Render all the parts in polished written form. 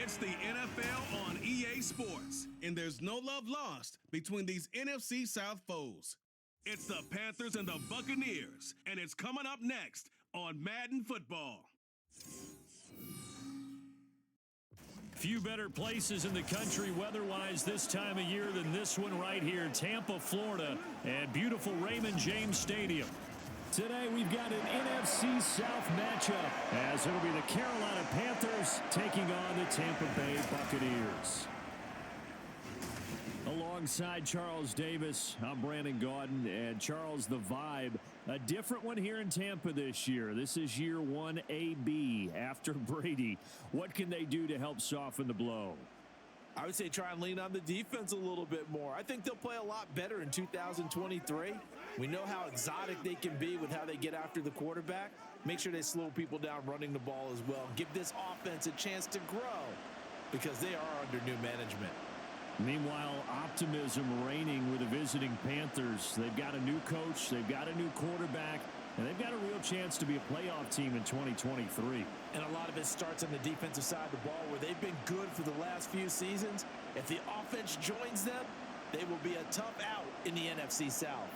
It's the NFL on EA Sports, and there's no love lost between these NFC South foes. It's the Panthers and the Buccaneers, and it's coming up next on Madden Football. Few better places in the country weather-wise this time of year than this one right here, Tampa, Florida, at beautiful Raymond James Stadium. Today we've got an NFC South matchup as it'll be the Carolina Panthers taking on the Tampa Bay Buccaneers. Alongside Charles Davis, I'm Brandon Gaudin, and Charles, the vibe, a different one here in Tampa this year. This is year 1 AB after Brady. What can they do to help soften the blow? I would say try and lean on the defense a little bit more. I think they'll play a lot better in 2023. We know how exotic they can be with how they get after the quarterback. Make sure they slow people down running the ball as well. Give this offense a chance to grow because they are under new management. Meanwhile, optimism reigning with the visiting Panthers. They've got a new coach, they've got a new quarterback, and they've got a real chance to be a playoff team in 2023. And a lot of it starts on the defensive side of the ball where they've been good for the last few seasons. If the offense joins them, they will be a tough out in the NFC South.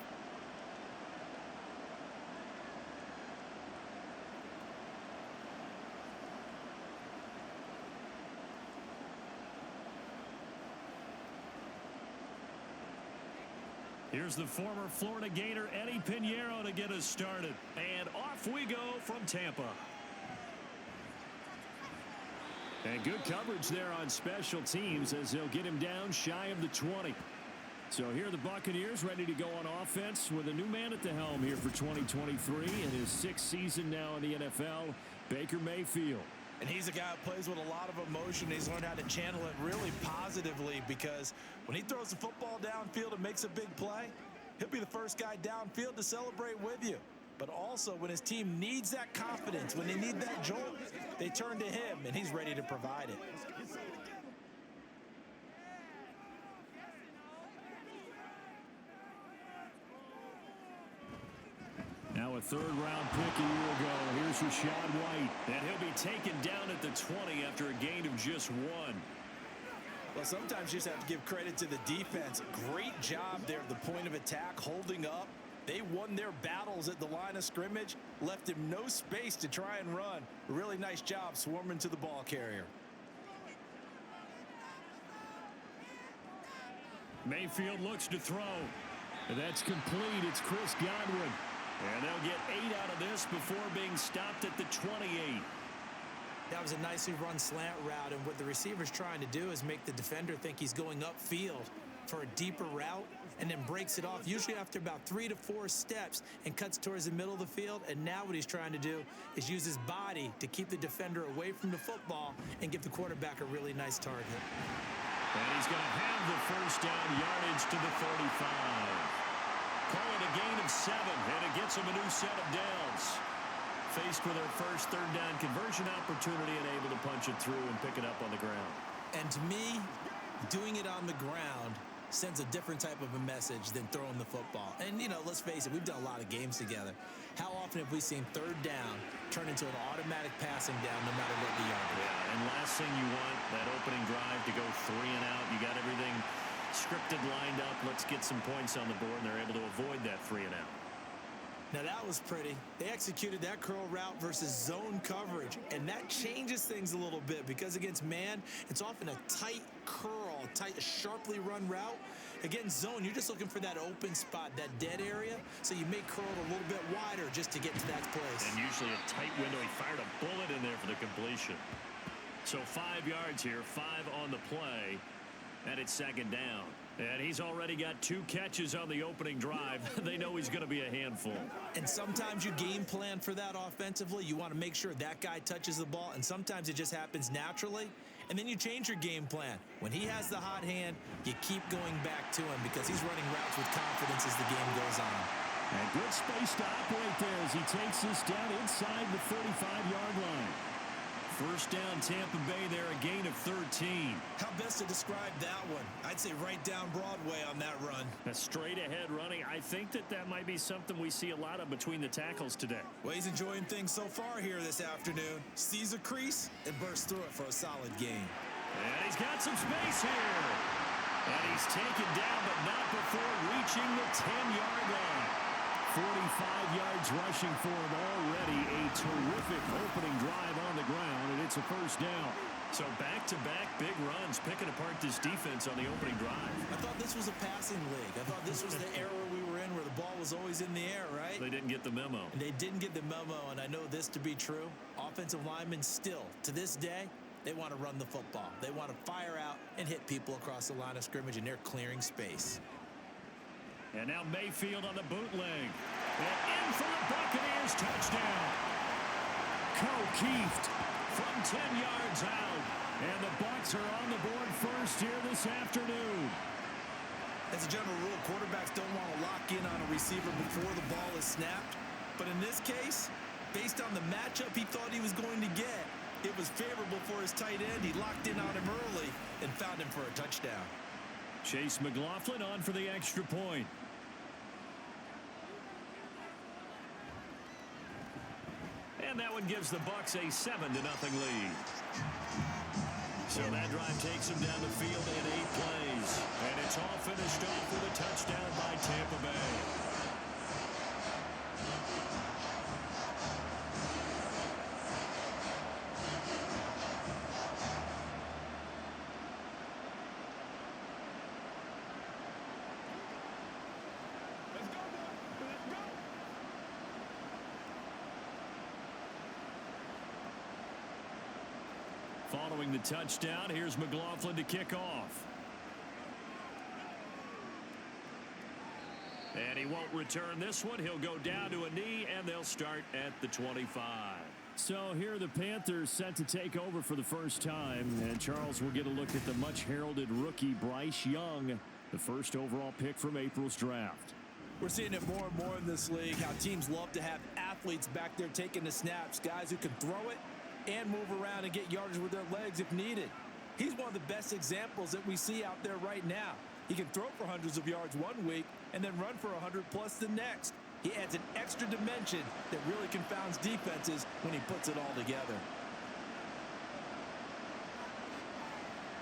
Here's the former Florida Gator Eddie Pinheiro to get us started. And off we go from Tampa. And good coverage there on special teams as they'll get him down shy of the 20. So here are the Buccaneers ready to go on offense with a new man at the helm here for 2023 in his 6th season now in the NFL, Baker Mayfield. And he's a guy who plays with a lot of emotion. He's learned how to channel it really positively because when he throws the football downfield and makes a big play, he'll be the first guy downfield to celebrate with you. But also when his team needs that confidence, when they need that jolt, they turn to him, and he's ready to provide it. Now a third-round pick a year ago. Here's Rachaad White. And he'll be taken down at the 20 after a gain of just 1. Well, sometimes you just have to give credit to the defense. Great job there at the point of attack, holding up. They won their battles at the line of scrimmage, left him no space to try and run. A really nice job swarming to the ball carrier. Mayfield looks to throw. And that's complete. It's Chris Godwin. And they'll get 8 out of this before being stopped at the 28. That was a nicely run slant route, and what the receiver's trying to do is make the defender think he's going upfield for a deeper route and then breaks it off, usually after about 3 to 4 steps, and cuts towards the middle of the field. And now what he's trying to do is use his body to keep the defender away from the football and give the quarterback a really nice target. And he's going to have the first down yardage to the 35. Call it a gain of 7, and it gets them a new set of downs. Faced with their first third down conversion opportunity and able to punch it through and pick it up on the ground. And to me, doing it on the ground sends a different type of a message than throwing the football. And, you know, let's face it, we've done a lot of games together. How often have we seen third down turn into an automatic passing down no matter what the yard is? Yeah, and last thing you want, that opening drive to go 3 and out. You got everything scripted, lined up. Let's get some points on the board, and they're able to avoid that 3 and out. Now that was pretty. They executed that curl route versus zone coverage, and that changes things a little bit because against man, it's often a tight curl, tight, sharply run route. Against zone, you're just looking for that open spot, that dead area, so you may curl it a little bit wider just to get to that place. And usually a tight window. He fired a bullet in there for the completion. So 5 yards here, 5 on the play. And it's second down. And he's already got 2 catches on the opening drive. They know he's going to be a handful. And sometimes you game plan for that offensively. You want to make sure that guy touches the ball. And sometimes it just happens naturally. And then you change your game plan. When he has the hot hand, you keep going back to him because he's running routes with confidence as the game goes on. And good space to operate there as he takes this down inside the 35-yard line. First down, Tampa Bay there, a gain of 13. How best to describe that one? I'd say right down Broadway on that run. A straight-ahead running. I think that might be something we see a lot of between the tackles today. Well, he's enjoying things so far here this afternoon. Sees a crease and bursts through it for a solid gain. And he's got some space here. And he's taken down, but not before reaching the 10-yard line. 45 yards rushing for him already. A terrific opening drive on the ground, and it's a first down. So back-to-back big runs, picking apart this defense on the opening drive. I thought this was a passing league. I thought this was the era we were in where the ball was always in the air, right? They didn't get the memo. And they didn't get the memo, and I know this to be true. Offensive linemen still, to this day, they want to run the football. They want to fire out and hit people across the line of scrimmage, and they're clearing space. And now Mayfield on the bootleg. And in for the Buccaneers, touchdown. O'Keefe from 10 yards out. And the Bucs are on the board first here this afternoon. As a general rule, quarterbacks don't want to lock in on a receiver before the ball is snapped. But in this case, based on the matchup he thought he was going to get, it was favorable for his tight end. He locked in on him early and found him for a touchdown. Chase McLaughlin on for the extra point. And that one gives the Bucs a 7-0 lead. So that drive takes him down the field in 8 plays. And it's all finished off with a touchdown by Tampa Bay. Following the touchdown, here's McLaughlin to kick off. And he won't return this one. He'll go down to a knee, and they'll start at the 25. So here are the Panthers set to take over for the first time. And Charles will get a look at the much-heralded rookie Bryce Young, the first overall pick from April's draft. We're seeing it more and more in this league, how teams love to have athletes back there taking the snaps, guys who can throw it and move around and get yardage with their legs if needed. He's one of the best examples that we see out there right now. He can throw for hundreds of yards one week and then run for 100+ the next. He adds an extra dimension that really confounds defenses when he puts it all together.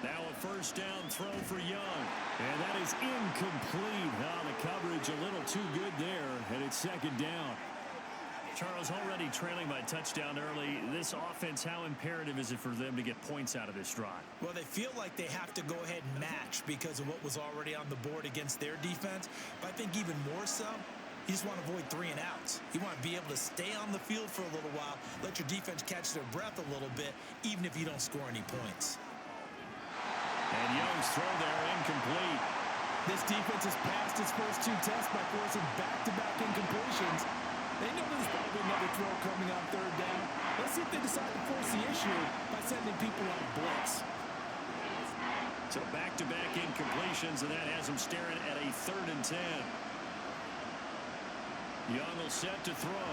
Now a first down throw for Young. And that is incomplete. The coverage a little too good there, and it's second down. Charles, already trailing by touchdown early. This offense, how imperative is it for them to get points out of this drive? Well, they feel like they have to go ahead and match because of what was already on the board against their defense. But I think even more so, you just want to avoid 3 and outs. You want to be able to stay on the field for a little while, let your defense catch their breath a little bit, even if you don't score any points. And Young's throw there incomplete. This defense has passed its first 2 tests by forcing back-to-back incompletions. They know there's probably another throw coming on 3rd down. Let's see if they decide to force the issue by sending people on blitz. So back-to-back incompletions, and that has them staring at a 3rd and 10. Young will set to throw.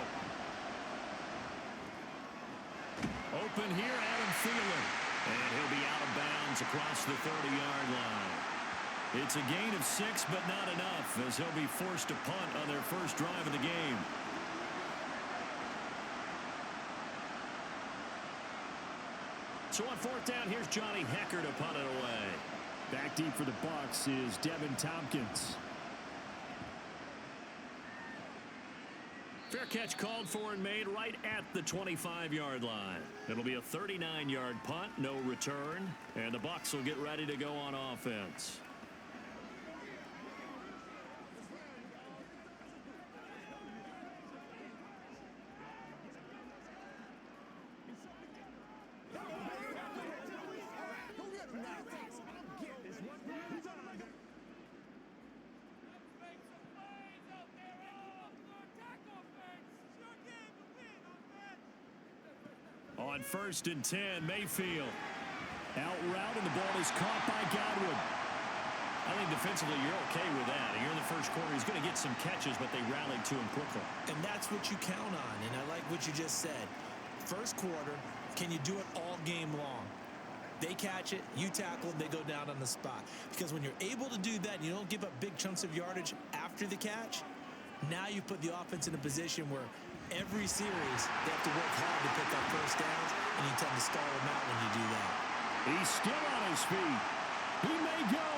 Open here, Adam Thielen. And he'll be out of bounds across the 30-yard line. It's a gain of 6, but not enough, as he'll be forced to punt on their first drive of the game. So on 4th down, here's Johnny Hecker to punt it away. Back deep for the Bucs is Devin Tompkins. Fair catch called for and made right at the 25-yard line. It'll be a 39-yard punt, no return, and the Bucs will get ready to go on offense. On 1st and 10, Mayfield. Out route, and the ball is caught by Godwin. I think defensively you're okay with that. Here in the first quarter, he's going to get some catches, but they rallied to him quickly. And that's what you count on, and I like what you just said. First quarter, can you do it all game long? They catch it, you tackle it, they go down on the spot. Because when you're able to do that and you don't give up big chunks of yardage after the catch, now you put the offense in a position where every series they have to work hard to pick up first downs, and you tend to stall them out when you do that. He's still on his feet. He may go.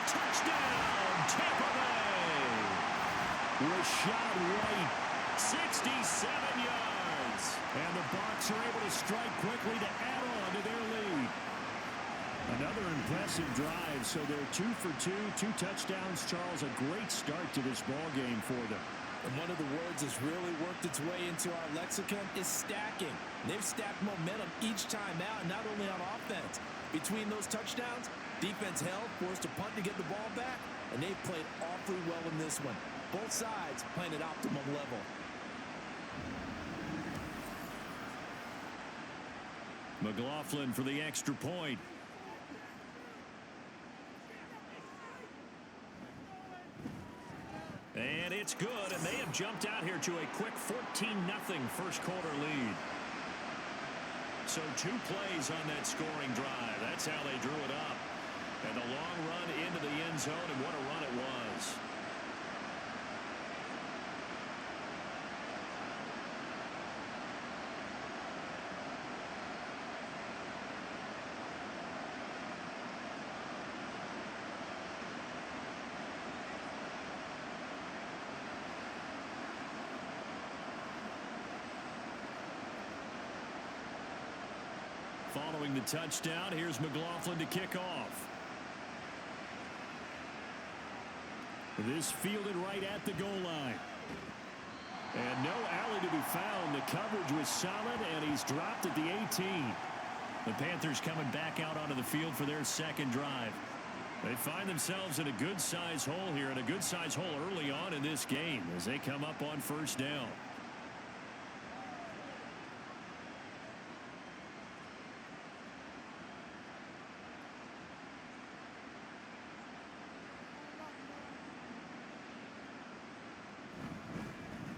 Touchdown, Tampa Bay. Rashad White, 67 yards. And the Bucs are able to strike quickly to add on to their lead. Another impressive drive, so they're 2 for 2, 2 touchdowns. Charles, a great start to this ball game for them. And one of the words that's really worked its way into our lexicon is stacking. They've stacked momentum each time out, not only on offense. Between those touchdowns, defense held, forced a punt to get the ball back, and they've played awfully well in this one. Both sides playing at optimum level. McLaughlin for the extra point. And it's good, and they have jumped out here to a quick 14-0 first quarter lead. So 2 plays on that scoring drive. That's how they drew it up. And a long run into the end zone, and what a run it was. Following the touchdown, here's McLaughlin to kick off. This fielded right at the goal line. And no alley to be found. The coverage was solid, and he's dropped at the 18. The Panthers coming back out onto the field for their second drive. They find themselves in a good-sized hole here, and a good-sized hole early on in this game as they come up on first down.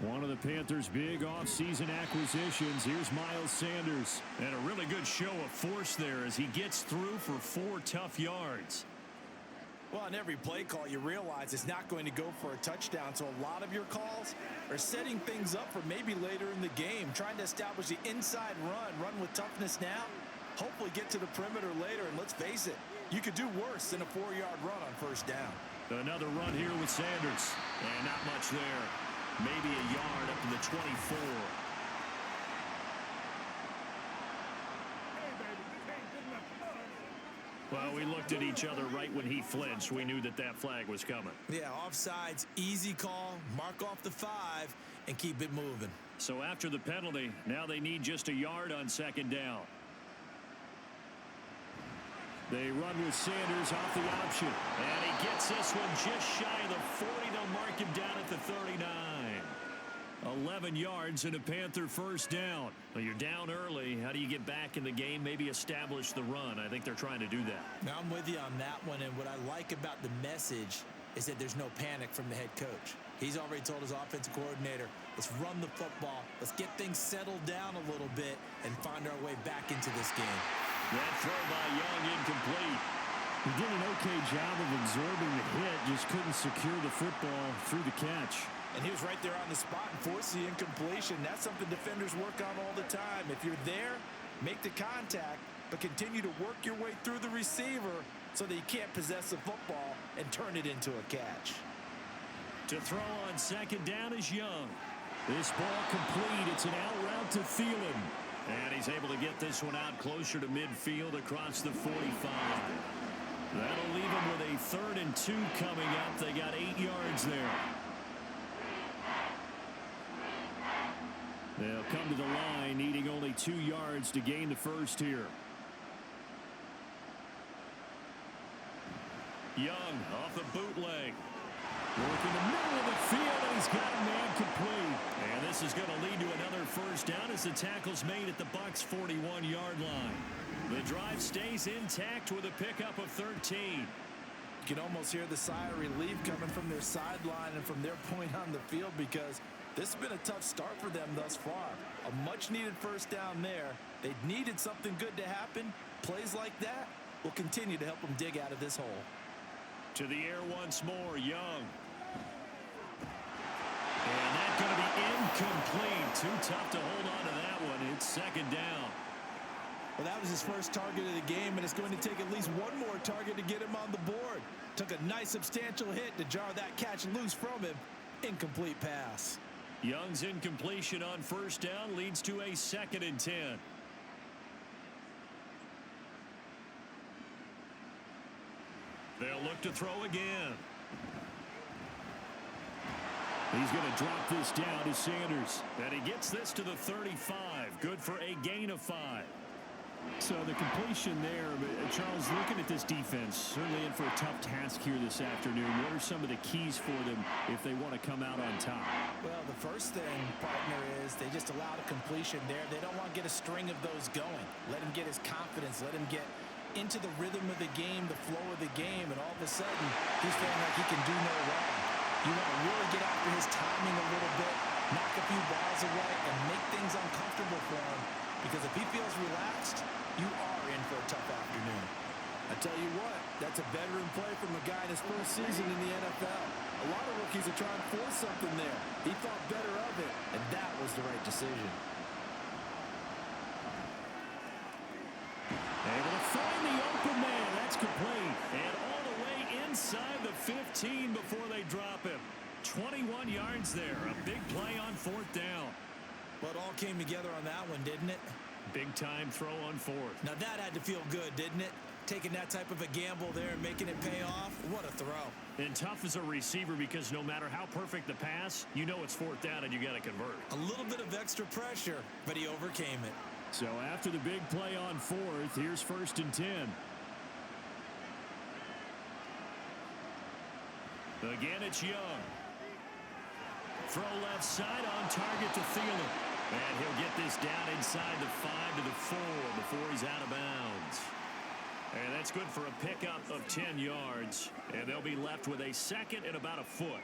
One of the Panthers' big offseason acquisitions. Here's Miles Sanders. And a really good show of force there as he gets through for 4 tough yards. Well, on every play call, you realize it's not going to go for a touchdown, so a lot of your calls are setting things up for maybe later in the game, trying to establish the inside run with toughness now, hopefully get to the perimeter later, and let's face it, you could do worse than a 4-yard run on first down. Another run here with Sanders, and not much there. Maybe a yard up to the 24. Well, we looked at each other right when he flinched. We knew that that flag was coming. Yeah, offsides, easy call, mark off the 5, and keep it moving. So after the penalty, now they need just a yard on second down. They run with Sanders off the option. And he gets this one just shy of the 40. They'll mark him down at the 39. 11 yards and a Panther first down. Well, you're down early. How do you get back in the game? Maybe establish the run. I think they're trying to do that. Now, I'm with you on that one, and what I like about the message is that there's no panic from the head coach. He's already told his offensive coordinator, let's run the football, let's get things settled down a little bit and find our way back into this game. That throw by Young incomplete. He did an okay job of absorbing the hit, just couldn't secure the football through the catch. And he was right there on the spot and forced the incompletion. That's something defenders work on all the time. If you're there, make the contact, but continue to work your way through the receiver so that you can't possess the football and turn it into a catch. To throw on second down is Young. This ball complete. It's an out route to Thielen. And he's able to get this one out closer to midfield across the 45. That'll leave him with a 3rd and 2 coming up. They got 8 yards there. They'll come to the line, needing only 2 yards to gain the first here. Young off the bootleg. Working the middle of the field, and he's got a man complete. And this is going to lead to another first down as the tackle's made at the Bucs' 41-yard line. The drive stays intact with a pickup of 13. You can almost hear the sigh of relief coming from their sideline and from their point on the field because this has been a tough start for them thus far. A much-needed first down there. They needed something good to happen. Plays like that will continue to help them dig out of this hole. To the air once more, Young. And that's going to be incomplete. Too tough to hold on to that one. It's second down. Well, that was his first target of the game, and it's going to take at least one more target to get him on the board. Took a nice substantial hit to jar that catch loose from him. Incomplete pass. Young's incompletion on first down leads to a 2nd and 10. They'll look to throw again. He's going to drop this down to Sanders. And he gets this to the 35. Good for a gain of 5. So the completion there, but Charles, looking at this defense, certainly in for a tough task here this afternoon. What are some of the keys for them if they want to come out on top? Well, the first thing, partner, is they just allow the completion there. They don't want to get a string of those going. Let him get his confidence. Let him get into the rhythm of the game, the flow of the game, and all of a sudden, he's feeling like he can do no wrong. You want to really get after his timing a little bit, knock a few balls away, and make things uncomfortable for him. Because if he feels relaxed, you are in for a tough afternoon. I tell you what, that's a veteran play from a guy in his first season in the NFL. A lot of rookies are trying to force something there. He thought better of it, and that was the right decision. Able to find the open man. That's complete. And all the way inside the 15 before they drop him. 21 yards there. A big play on 4th down. Well, it all came together on that one, didn't it? Big time throw on 4th. Now that had to feel good, didn't it? Taking that type of a gamble there and making it pay off. What a throw. And tough as a receiver because no matter how perfect the pass, you know it's 4th down and you got to convert. A little bit of extra pressure, but he overcame it. So after the big play on 4th, here's 1st and 10. Again, it's Young. Throw left side on target to Thielen. And he'll get this down inside the 5 to the 4 before he's out of bounds. And that's good for a pickup of 10 yards. And they'll be left with a 2nd and about a foot.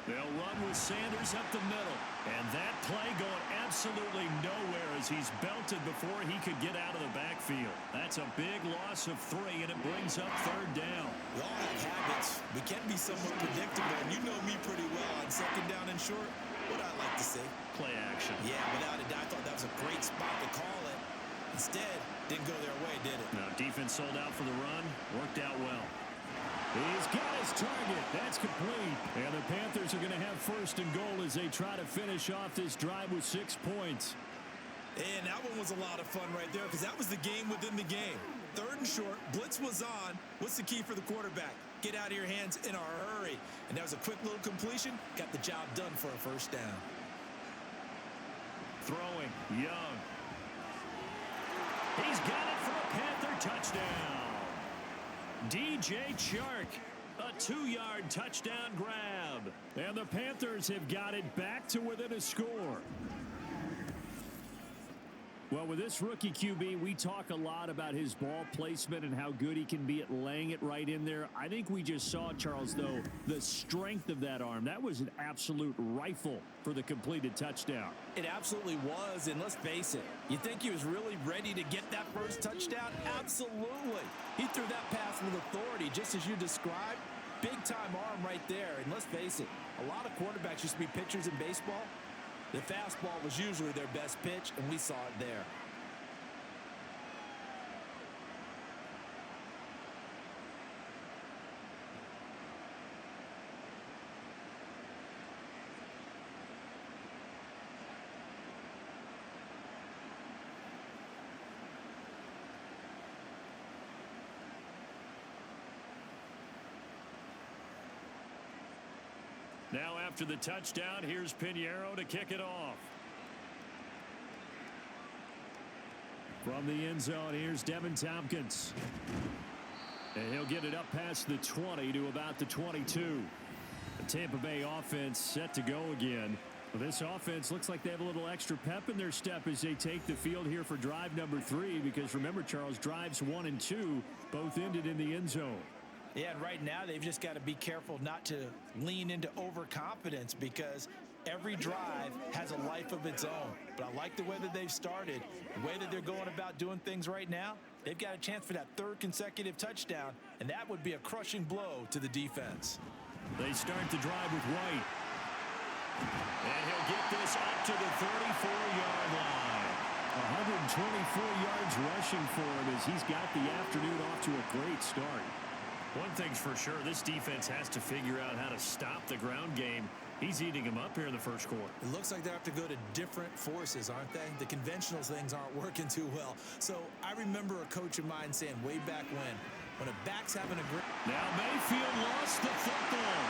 They'll run with Sanders up the middle. And that play going absolutely nowhere as he's belted before he could get out of the backfield. That's a big loss of 3, and it brings up 3rd down. We all have habits. We can be somewhat predictable, and you know me pretty well on 2nd down and short. What I like to see. Play action. Yeah, without a doubt, I thought that was a great spot to call it. Instead, didn't go their way, did it? Now, defense sold out for the run. Worked out well. He's got his target. That's complete. And the Panthers are going to have 1st and goal as they try to finish off this drive with 6 points. And that one was a lot of fun right there because that was the game within the game. 3rd and short, blitz was on. What's the key for the quarterback? Get out of your hands in a hurry. And that was a quick little completion. Got the job done for a 1st down. Throwing, Young. He's got it for a Panther touchdown. DJ Chark, a 2-yard touchdown grab. And the Panthers have got it back to within a score. Well, with this rookie QB, we talk a lot about his ball placement and how good he can be at laying it right in there. I think we just saw, Charles, though, the strength of that arm. That was an absolute rifle for the completed touchdown. It absolutely was, and let's face it, you think he was really ready to get that first touchdown? Absolutely. He threw that pass with authority, just as you described. Big-time arm right there, and let's face it, a lot of quarterbacks used to be pitchers in baseball. The fastball was usually their best pitch, and we saw it there. Now after the touchdown, here's Pinheiro to kick it off. From the end zone, here's Devin Tompkins. And he'll get it up past the 20 to about the 22. The Tampa Bay offense set to go again. Well, this offense looks like they have a little extra pep in their step as they take the field here for drive number 3. Because remember, Charles, drives 1 and 2 both ended in the end zone. Yeah, and right now they've just got to be careful not to lean into overconfidence because Every drive has a life of its own. But I like the way that they've started, the way that they're going about doing things right now. They've got a chance for that third consecutive touchdown, and that would be a crushing blow to the defense. They start the drive with White. And he'll get this up to the 34-yard line. 124 yards rushing for him as he's got the afternoon off to a great start. One thing's for sure, this defense has to figure out how to stop the ground game. He's eating him up here in the first quarter. It looks like they have to go to different forces, aren't they? The conventional things aren't working too well. So I remember a coach of mine saying way back when a back's having a great... Now Mayfield lost the football.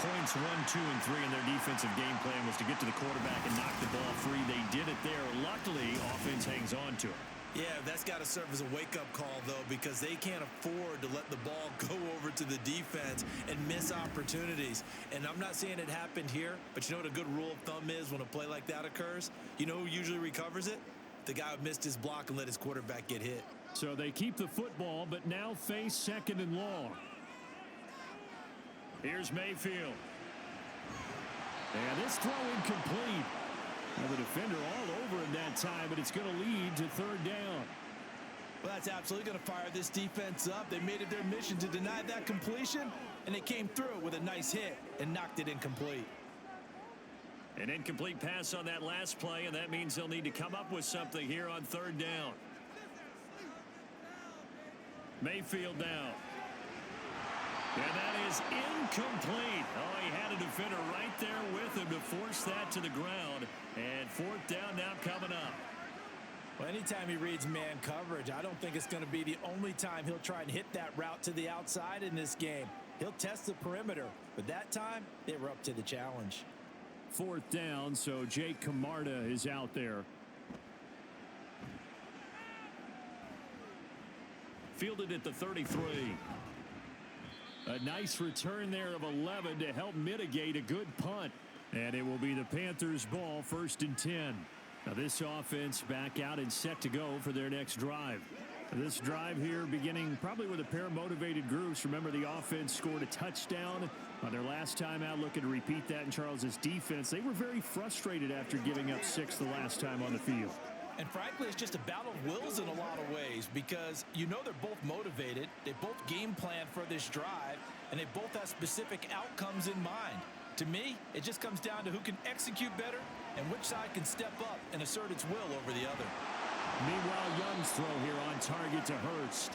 Points 1, 2, and 3 in their defensive game plan was to get to the quarterback and knock the ball free. They did it there. Luckily, offense hangs on to it. Yeah, that's got to serve as a wake-up call, though, because they can't afford to let the ball go over to the defense and miss opportunities. And I'm not saying it happened here, but you know what a good rule of thumb is when a play like that occurs? You know who usually recovers it? The guy who missed his block and let his quarterback get hit. So they keep the football, but now face 2nd and long. Here's Mayfield. And this throw incomplete. Well, the defender all over him that time, but it's going to lead to 3rd down. Well, that's absolutely going to fire this defense up. They made it their mission to deny that completion, and they came through with a nice hit and knocked it incomplete. An incomplete pass on that last play, and that means they'll need to come up with something here on 3rd down. Mayfield now. And that is incomplete. Oh, he had a defender right there with him to force that to the ground. And 4th down now coming up. Well, anytime he reads man coverage, I don't think it's going to be the only time he'll try and hit that route to the outside in this game. He'll test the perimeter, but that time they were up to the challenge. 4th down, so Jake Camarda is out there. Fielded at the 33. A nice return there of 11 to help mitigate a good punt. And it will be the Panthers' ball, 1st and 10. Now this offense back out and set to go for their next drive. This drive here beginning probably with a pair of motivated groups. Remember, the offense scored a touchdown on their last time out. Looking to repeat that in Charles's defense. They were very frustrated after giving up 6 the last time on the field. And frankly, it's just a battle of wills in a lot of ways because you know they're both motivated. They both game plan for this drive, and they both have specific outcomes in mind. To me, it just comes down to who can execute better and which side can step up and assert its will over the other. Meanwhile, Young's throw here on target to Hurst.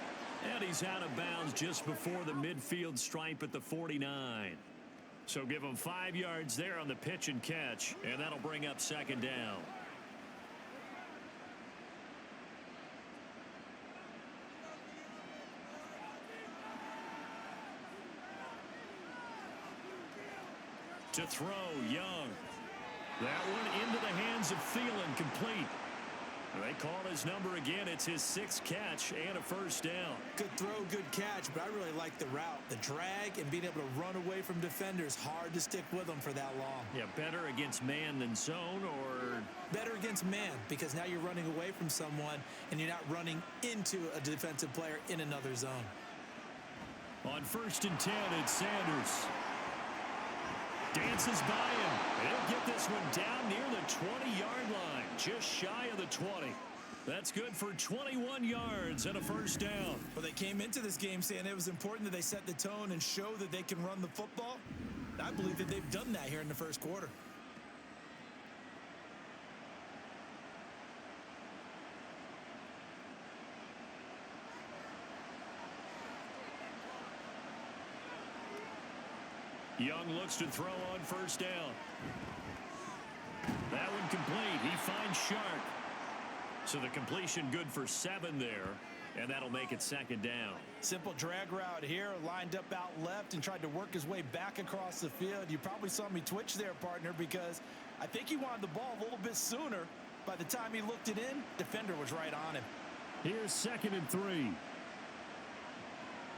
And he's out of bounds just before the midfield stripe at the 49. So give him 5 yards there on the pitch and catch, and that'll bring up 2nd down. To throw, Young. That one into the hands of Thielen, complete. They call his number again. It's his 6th catch and a 1st down. Good throw, good catch, but I really like the route. The drag and being able to run away from defenders. Hard to stick with them for that long. Yeah, better against man than zone, or... Better against man, because now you're running away from someone and you're not running into a defensive player in another zone. On 1st and 10, it's Sanders. Dances by him. He'll get this one down near the 20-yard line, just shy of the 20. That's good for 21 yards and a 1st down. Well, they came into this game saying it was important that they set the tone and show that they can run the football. I believe that they've done that here in the 1st quarter. Young looks to throw on 1st down. That one complete. He finds Sharp. So the completion good for 7 there, and that'll make it 2nd down. Simple drag route here, lined up out left and tried to work his way back across the field. You probably saw me twitch there, partner, because I think he wanted the ball a little bit sooner. By the time he looked it in, defender was right on him. Here's 2nd and 3.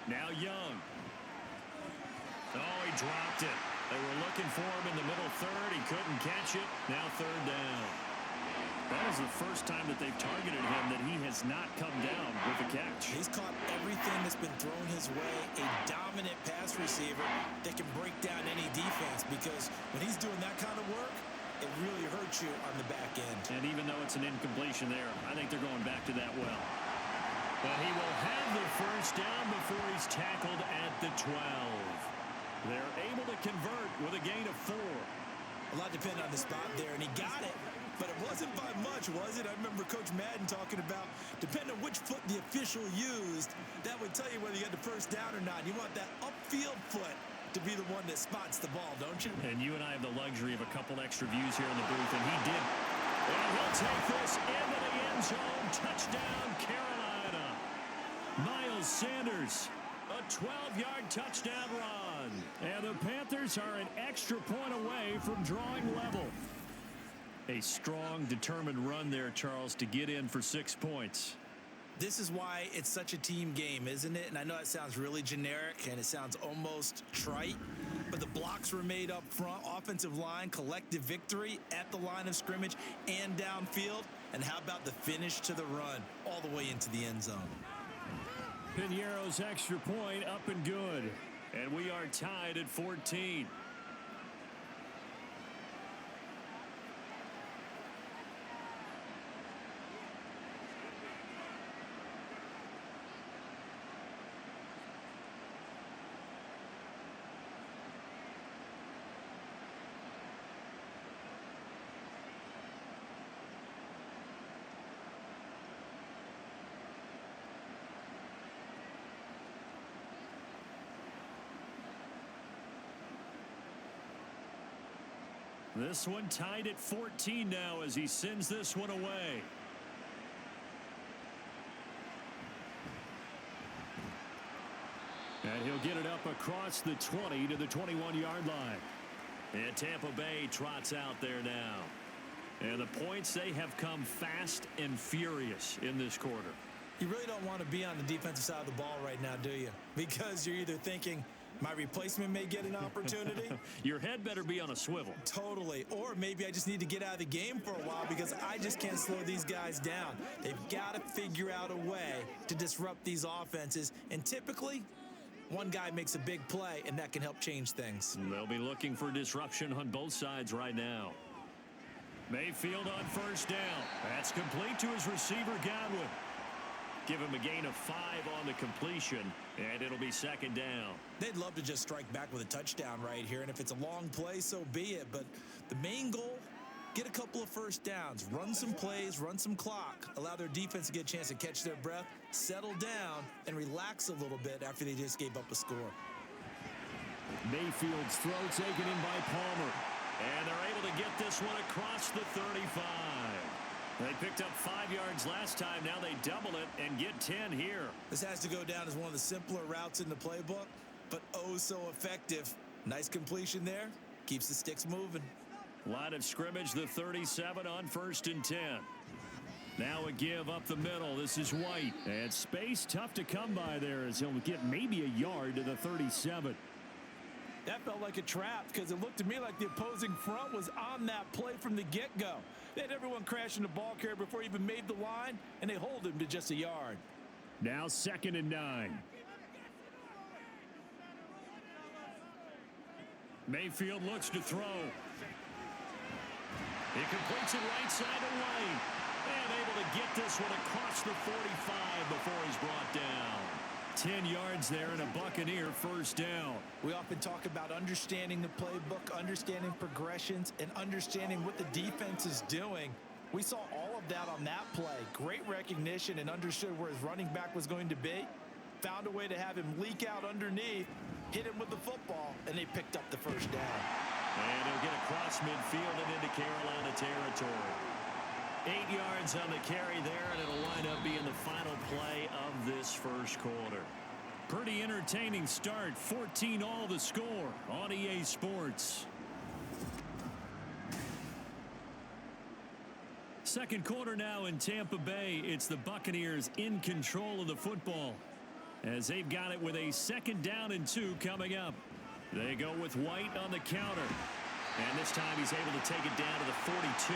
Now Young. Oh, he dropped it. They were looking for him in the middle 3rd. He couldn't catch it. Now 3rd down. That is the first time that they've targeted him that he has not come down with a catch. He's caught everything that's been thrown his way. A dominant pass receiver that can break down any defense, because when he's doing that kind of work, it really hurts you on the back end. And even though it's an incompletion there, I think they're going back to that well. But he will have the first down before he's tackled at the 12. They're able to convert with a gain of 4. A lot depended on the spot there, and he got it. But it wasn't by much, was it? I remember Coach Madden talking about, depending on which foot the official used, that would tell you whether you got the first down or not. You want that upfield foot to be the one that spots the ball, don't you? And you and I have the luxury of a couple extra views here in the booth, and he did. And he'll take this into the end zone. Touchdown, Carolina. Miles Sanders, a 12-yard touchdown run. And the Panthers are an extra point away from drawing level. A strong, determined run there, Charles, to get in for 6 points. This is why it's such a team game, isn't it? And I know it sounds really generic and it sounds almost trite, but the blocks were made up front, offensive line, collective victory at the line of scrimmage and downfield. And how about the finish to the run all the way into the end zone? Piñeiro's extra point up and good. And we are tied at 14. This one tied at 14 now as he sends this one away. And he'll get it up across the 20 to the 21-yard line. And Tampa Bay trots out there now. And the points, they have come fast and furious in this quarter. You really don't want to be on the defensive side of the ball right now, do you? Because you're either thinking, my replacement may get an opportunity. Your head better be on a swivel. Totally. Or maybe I just need to get out of the game for a while because I just can't slow these guys down. They've got to figure out a way to disrupt these offenses. And typically, one guy makes a big play, and that can help change things. They'll be looking for disruption on both sides right now. Mayfield on first down. That's complete to his receiver, Godwin. Give him a gain of 5 on the completion, and it'll be second down. They'd love to just strike back with a touchdown right here, and if it's a long play, so be it. But the main goal, get a couple of first downs, run some plays, run some clock, allow their defense to get a chance to catch their breath, settle down, and relax a little bit after they just gave up a score. Mayfield's throw taken in by Palmer, and they're able to get this one across the 35. They picked up 5 yards last time. Now they double it and get 10 here. This has to go down as one of the simpler routes in the playbook, but oh so effective. Nice completion there. Keeps the sticks moving. Line of scrimmage, the 37 on first and 10. Now a give up the middle. This is White. And space tough to come by there as he'll get maybe a yard to the 37. That felt like a trap because it looked to me like the opposing front was on that play from the get-go. They had everyone crashing the ball carrier before he even made the line, and they hold him to just a yard. Now 2nd and 9. Mayfield looks to throw. He completes it right side of White. And able to get this one across the 45 before he's brought down. 10 yards there and a Buccaneer first down. We often talk about understanding the playbook, understanding progressions, and understanding what the defense is doing. We saw all of that on that play. Great recognition and understood where his running back was going to be. Found a way to have him leak out underneath, hit him with the football, and they picked up the first down. And he'll get across midfield and into Carolina territory. 8 yards on the carry there, and it'll wind up being the final play of this first quarter. Pretty entertaining start. 14-all the score on EA Sports. Second quarter now in Tampa Bay. It's the Buccaneers in control of the football as they've got it with a 2nd down and 2 coming up. They go with White on the counter. And this time he's able to take it down to the 42.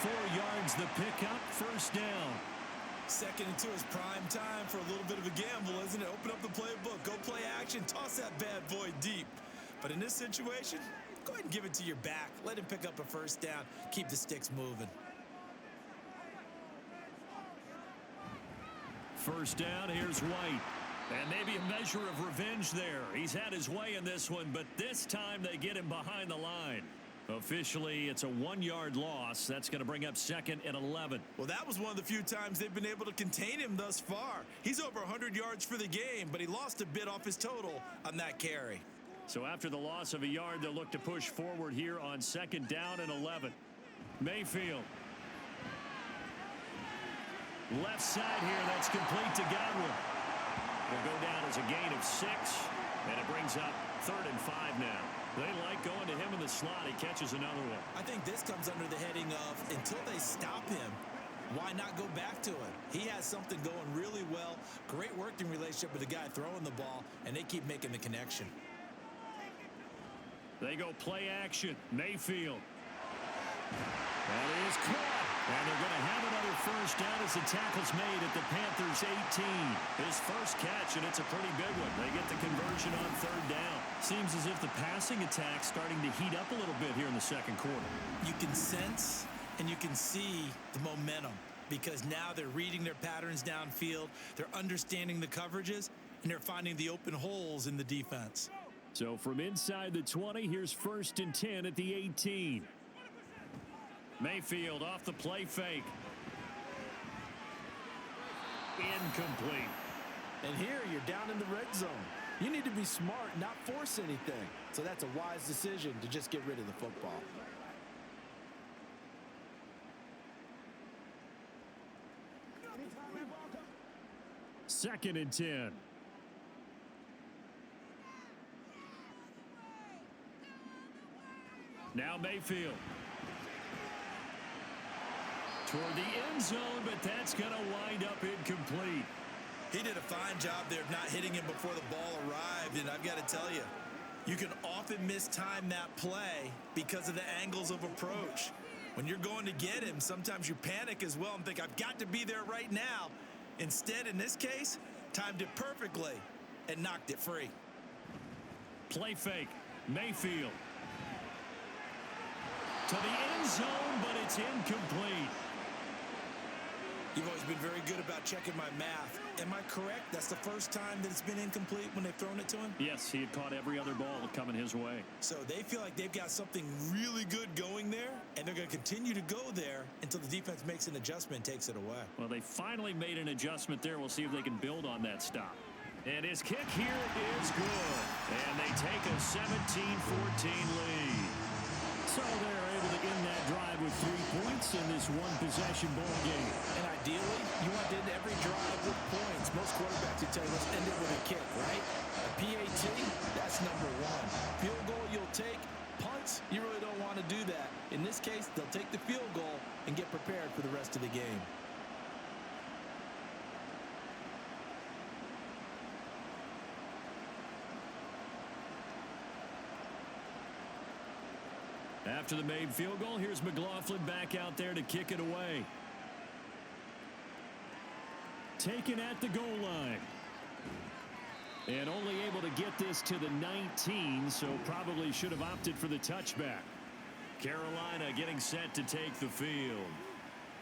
4 yards the pickup, first down. 2nd and 2 is prime time for a little bit of a gamble, isn't it? Open up the playbook, go play action, toss that bad boy deep. But in this situation, go ahead and give it to your back. Let him pick up a first down. Keep the sticks moving. First down, here's White. And maybe a measure of revenge there. He's had his way in this one, but this time they get him behind the line. Officially, it's a 1-yard loss. That's going to bring up 2nd and 11. Well, that was one of the few times they've been able to contain him thus far. He's over 100 yards for the game, but he lost a bit off his total on that carry. So after the loss of a yard, they'll look to push forward here on 2nd down and 11. Mayfield. Left side here, that's complete to Godwin. Will go down as a gain of 6, and it brings up 3rd and 5 now. They like going to him in the slot. He catches another one. I think this comes under the heading of until they stop him, why not go back to it? He has something going really well. Great working relationship with the guy throwing the ball, and they keep making the connection. They go play action. Mayfield. That is caught. And they're going to have another first down as the tackle's made at the Panthers' 18. His first catch, and it's a pretty big one. They get the conversion on 3rd down. Seems as if the passing attack's starting to heat up a little bit here in the 2nd quarter. You can sense and you can see the momentum because now they're reading their patterns downfield. They're understanding the coverages, and they're finding the open holes in the defense. So from inside the 20, here's 1st and 10 at the 18. Mayfield off the play fake. Incomplete. And here you're down in the red zone. You need to be smart, not force anything. So that's a wise decision to just get rid of the football. Second and 10. Now Mayfield. Toward the end zone, but that's going to wind up incomplete. He did a fine job there of not hitting him before the ball arrived, and I've got to tell you, you can often mistime that play because of the angles of approach. When you're going to get him, sometimes you panic as well and think, I've got to be there right now. Instead, in this case, timed it perfectly and knocked it free. Play fake. Mayfield. To the end zone, but it's incomplete. You've always been very good about checking my math. Am I correct? That's the first time that it's been incomplete when they've thrown it to him? Yes, he had caught every other ball coming his way. So they feel like they've got something really good going there, and they're going to continue to go there until the defense makes an adjustment and takes it away. Well, they finally made an adjustment there. We'll see if they can build on that stop. And his kick here is good. And they take a 17-14 lead. So they're able to end that drive with 3 points in this one-possession ball game. And ideally, you want to end every drive with points. Most quarterbacks would tell you, let's end it with a kick, right? A PAT, that's number 1. Field goal you'll take. Punts, you really don't want to do that. In this case, they'll take the field goal and get prepared for the rest of the game. After the made field goal, here's McLaughlin back out there to kick it away. Taken at the goal line. And only able to get this to the 19, so probably should have opted for the touchback. Carolina getting set to take the field.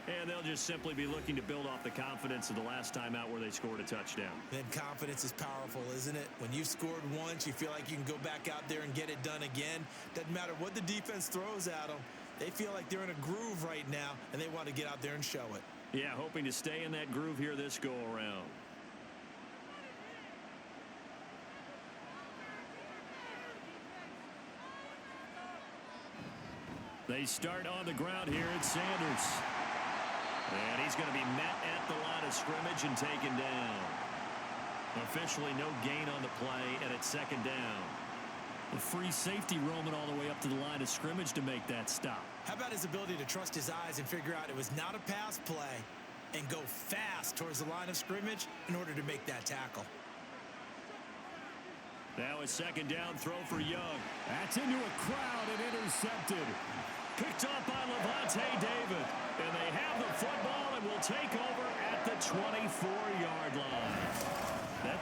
And they'll just simply be looking to build off the confidence of the last time out where they scored a touchdown. Then confidence is powerful, isn't it? When you've scored once, you feel like you can go back out there and get it done again. Doesn't matter what the defense throws at them. They feel like they're in a groove right now, and they want to get out there and show it. Yeah, hoping to stay in that groove here this go-around. They start on the ground here at Sanders. And he's going to be met at the line of scrimmage and taken down. Officially no gain on the play, and it's 2nd down. A free safety roaming all the way up to the line of scrimmage to make that stop. How about his ability to trust his eyes and figure out it was not a pass play and go fast towards the line of scrimmage in order to make that tackle. Now a 2nd down throw for Young. That's into a crowd and intercepted. Picked off by Levante David.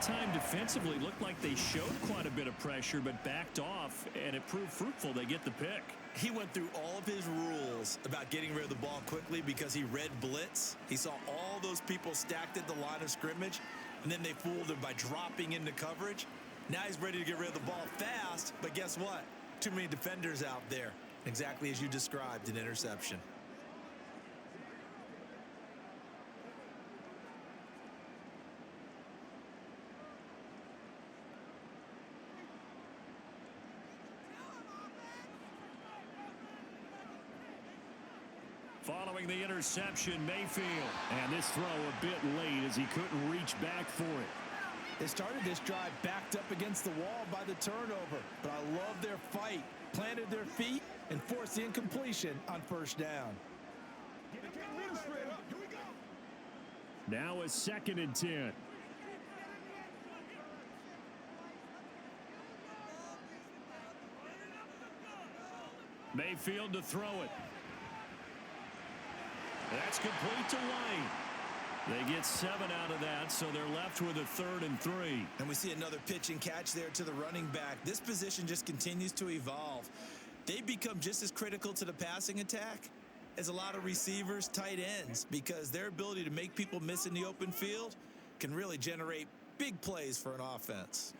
time defensively looked like they showed quite a bit of pressure but backed off, and it proved fruitful. They get the pick. He went through all of his rules about getting rid of the ball quickly because he read blitz. He saw all those people stacked at the line of scrimmage, and then they fooled him by dropping into coverage. Now he's ready to get rid of the ball fast, but guess what? Too many defenders out there. Exactly as you described, an interception. Following the interception, Mayfield. And this throw a bit late as he couldn't reach back for it. They started this drive backed up against the wall by the turnover, but I love their fight. Planted their feet and forced the incompletion on first down. Now a 2nd and 10. Mayfield to throw it. That's complete to White. They get 7 out of that, so they're left with a 3rd and 3. And we see another pitch and catch there to the running back. This position just continues to evolve. They become just as critical to the passing attack as a lot of receivers, tight ends, because their ability to make people miss in the open field can really generate big plays for an offense.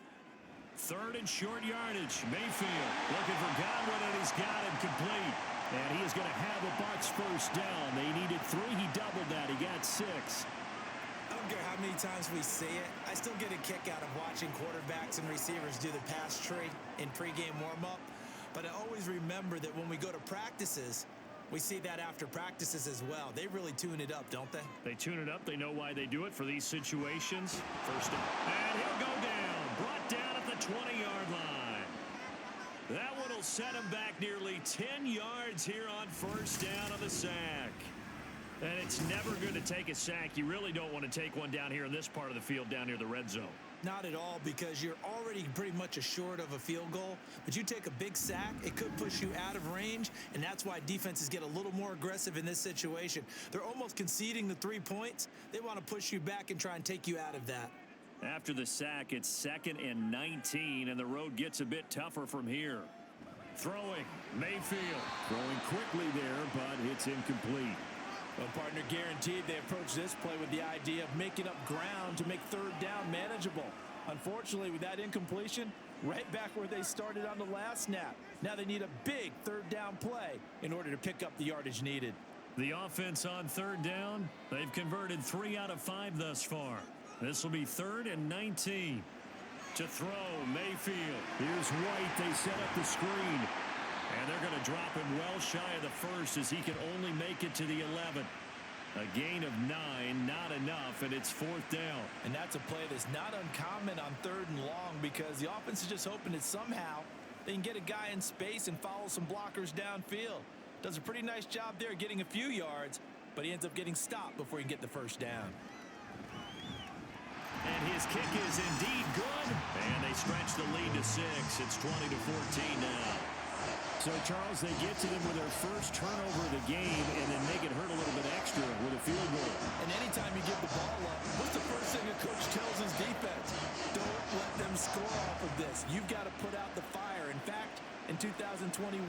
3rd and short yardage. Mayfield looking for Godwin, and he's got him complete. And he is going to have a Bucs first down. They needed 3. He doubled that. He got 6. I don't care how many times we see it. I still get a kick out of watching quarterbacks and receivers do the pass tree in pregame warm-up. But I always remember that when we go to practices, we see that after practices as well. They really tune it up, don't they? They tune it up. They know why they do it for these situations. First down. And he'll go down. Brought down at the 20-yard line. That one will set him back nearly 10 yards here on first down on the sack. And it's never good to take a sack. You really don't want to take one down here in this part of the field down near the red zone. Not at all, because you're already pretty much assured of a field goal. But you take a big sack, it could push you out of range, and that's why defenses get a little more aggressive in this situation. They're almost conceding the 3 points. They want to push you back and try and take you out of that. After the sack, it's 2nd and 19, and the road gets a bit tougher from here. Throwing, Mayfield. Throwing quickly there, but it's incomplete. Well, partner, guaranteed they approach this play with the idea of making up ground to make 3rd down manageable. Unfortunately, with that incompletion, right back where they started on the last snap. Now they need a big 3rd down play in order to pick up the yardage needed. The offense on 3rd down, they've converted 3 out of 5 thus far. This will be 3rd and 19. To throw, Mayfield. Here's White. They set up the screen. And they're going to drop him well shy of the 1st as he can only make it to the 11. A gain of 9, not enough, and it's 4th down. And that's a play that's not uncommon on 3rd and long, because the offense is just hoping that somehow they can get a guy in space and follow some blockers downfield. Does a pretty nice job there getting a few yards, but he ends up getting stopped before he can get the 1st down. And his kick is indeed good. And they stretch the lead to 6. It's 20-14 now. So, Charles, they get to them with their first turnover of the game and then make it hurt a little bit extra with a field goal. And anytime you give the ball up, what's the first thing a coach tells his defense? Don't let them score off of this. You've got to put out the fire. In fact, in 2021,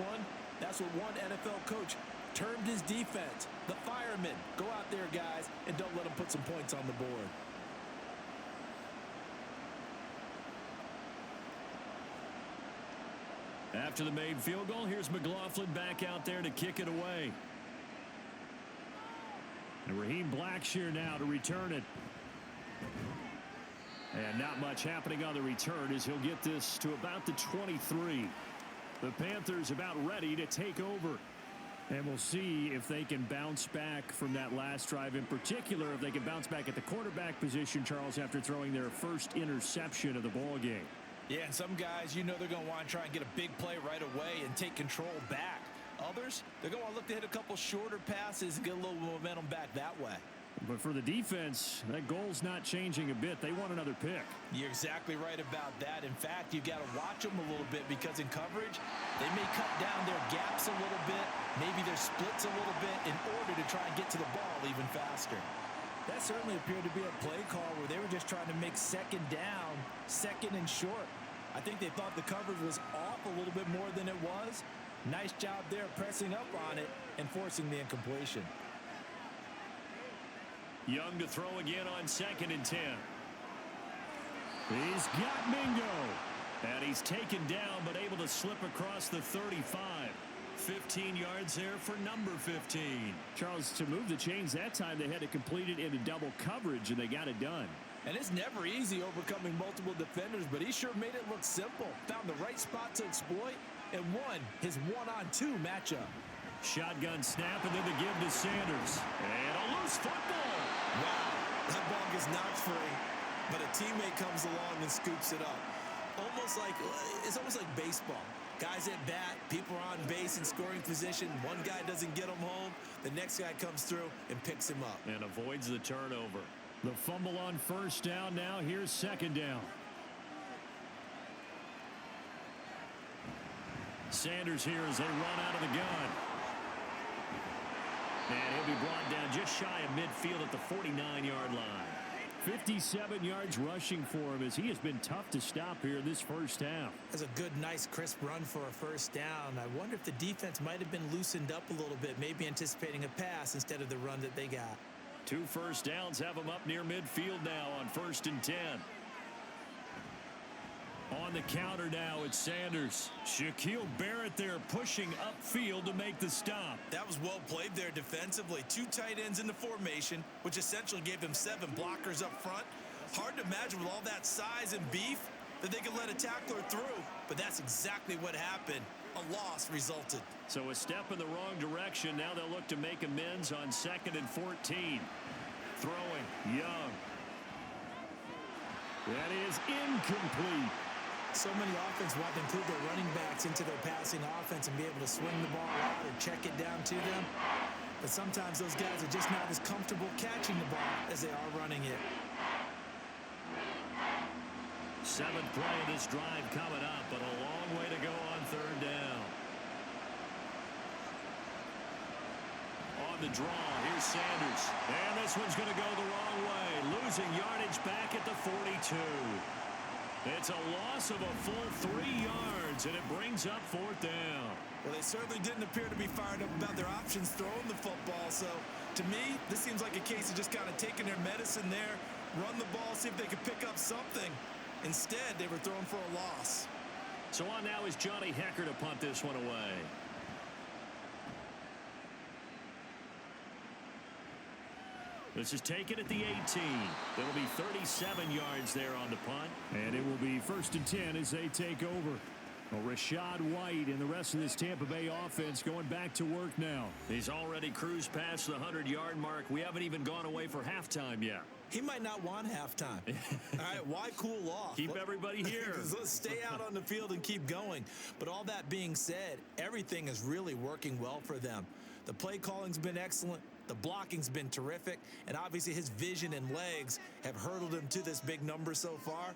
that's what one NFL coach termed his defense. The firemen. Go out there, guys, and don't let them put some points on the board. After the made field goal, here's McLaughlin back out there to kick it away. And Raheem Blackshear now to return it. And not much happening on the return as he'll get this to about the 23. The Panthers about ready to take over. And we'll see if they can bounce back from that last drive. In particular, if they can bounce back at the quarterback position, Charles, after throwing their first interception of the ball game. Yeah, and some guys, you know they're going to want to try and get a big play right away and take control back. Others, they're going to want to look to hit a couple shorter passes and get a little momentum back that way. But for the defense, that goal's not changing a bit. They want another pick. You're exactly right about that. In fact, you've got to watch them a little bit, because in coverage, they may cut down their gaps a little bit, maybe their splits a little bit, in order to try and get to the ball even faster. That certainly appeared to be a play call where they were just trying to make second down, second and short. I think they thought the coverage was off a little bit more than it was. Nice job there pressing up on it and forcing the incompletion. Young to throw again on 2nd and 10. He's got Mingo. And he's taken down but able to slip across the 35. 15 yards there for number 15. Charles, to move the chains that time, they had to complete it into double coverage, and they got it done. And it's never easy overcoming multiple defenders, but he sure made it look simple. Found the right spot to exploit and won his one-on-two matchup. Shotgun snap and then the give to Sanders. And a loose football. Wow, that ball gets knocked free, but a teammate comes along and scoops it up. It's almost like baseball. Guys at bat, people are on base in scoring position. One guy doesn't get him home. The next guy comes through and picks him up. And avoids the turnover. The fumble on 1st down now. Here's 2nd down. Sanders here as they run out of the gun. And he'll be brought down just shy of midfield at the 49-yard line. 57 yards rushing for him as he has been tough to stop here in this 1st half. That's a good, nice, crisp run for a 1st down. I wonder if the defense might have been loosened up a little bit, maybe anticipating a pass instead of the run that they got. 2 first downs have them up near midfield now on 1st and 10. On the counter now, it's Sanders. Shaquille Barrett there pushing upfield to make the stop. That was well played there defensively. 2 tight ends in the formation, which essentially gave them 7 blockers up front. Hard to imagine with all that size and beef that they could let a tackler through, but that's exactly what happened. A loss resulted. So a step in the wrong direction. Now they'll look to make amends on 2nd and 14. Throwing, Young. That is incomplete. So many offenses want to include their running backs into their passing offense and be able to swing the ball out or check it down to them. But sometimes those guys are just not as comfortable catching the ball as they are running it. 7th play of this drive coming up, but a long way to go on 3rd down. On the draw, here's Sanders. And this one's going to go the wrong way. Losing yardage back at the 42. It's a loss of a full 3 yards, and it brings up 4th down. Well, they certainly didn't appear to be fired up about their options throwing the football. So, to me, this seems like a case of just kind of taking their medicine there, run the ball, see if they could pick up something. Instead, they were throwing for a loss. So on now is Johnny Hecker to punt this one away. This is taken at the 18. It'll be 37 yards there on the punt. And it will be 1st and 10 as they take over. Well, Rashad White and the rest of this Tampa Bay offense going back to work now. He's already cruised past the 100-yard mark. We haven't even gone away for halftime yet. He might not want halftime. All right, why cool off? Keep everybody here. Let's stay out on the field and keep going. But all that being said, everything is really working well for them. The play calling's been excellent. The blocking's been terrific. And obviously his vision and legs have hurdled him to this big number so far.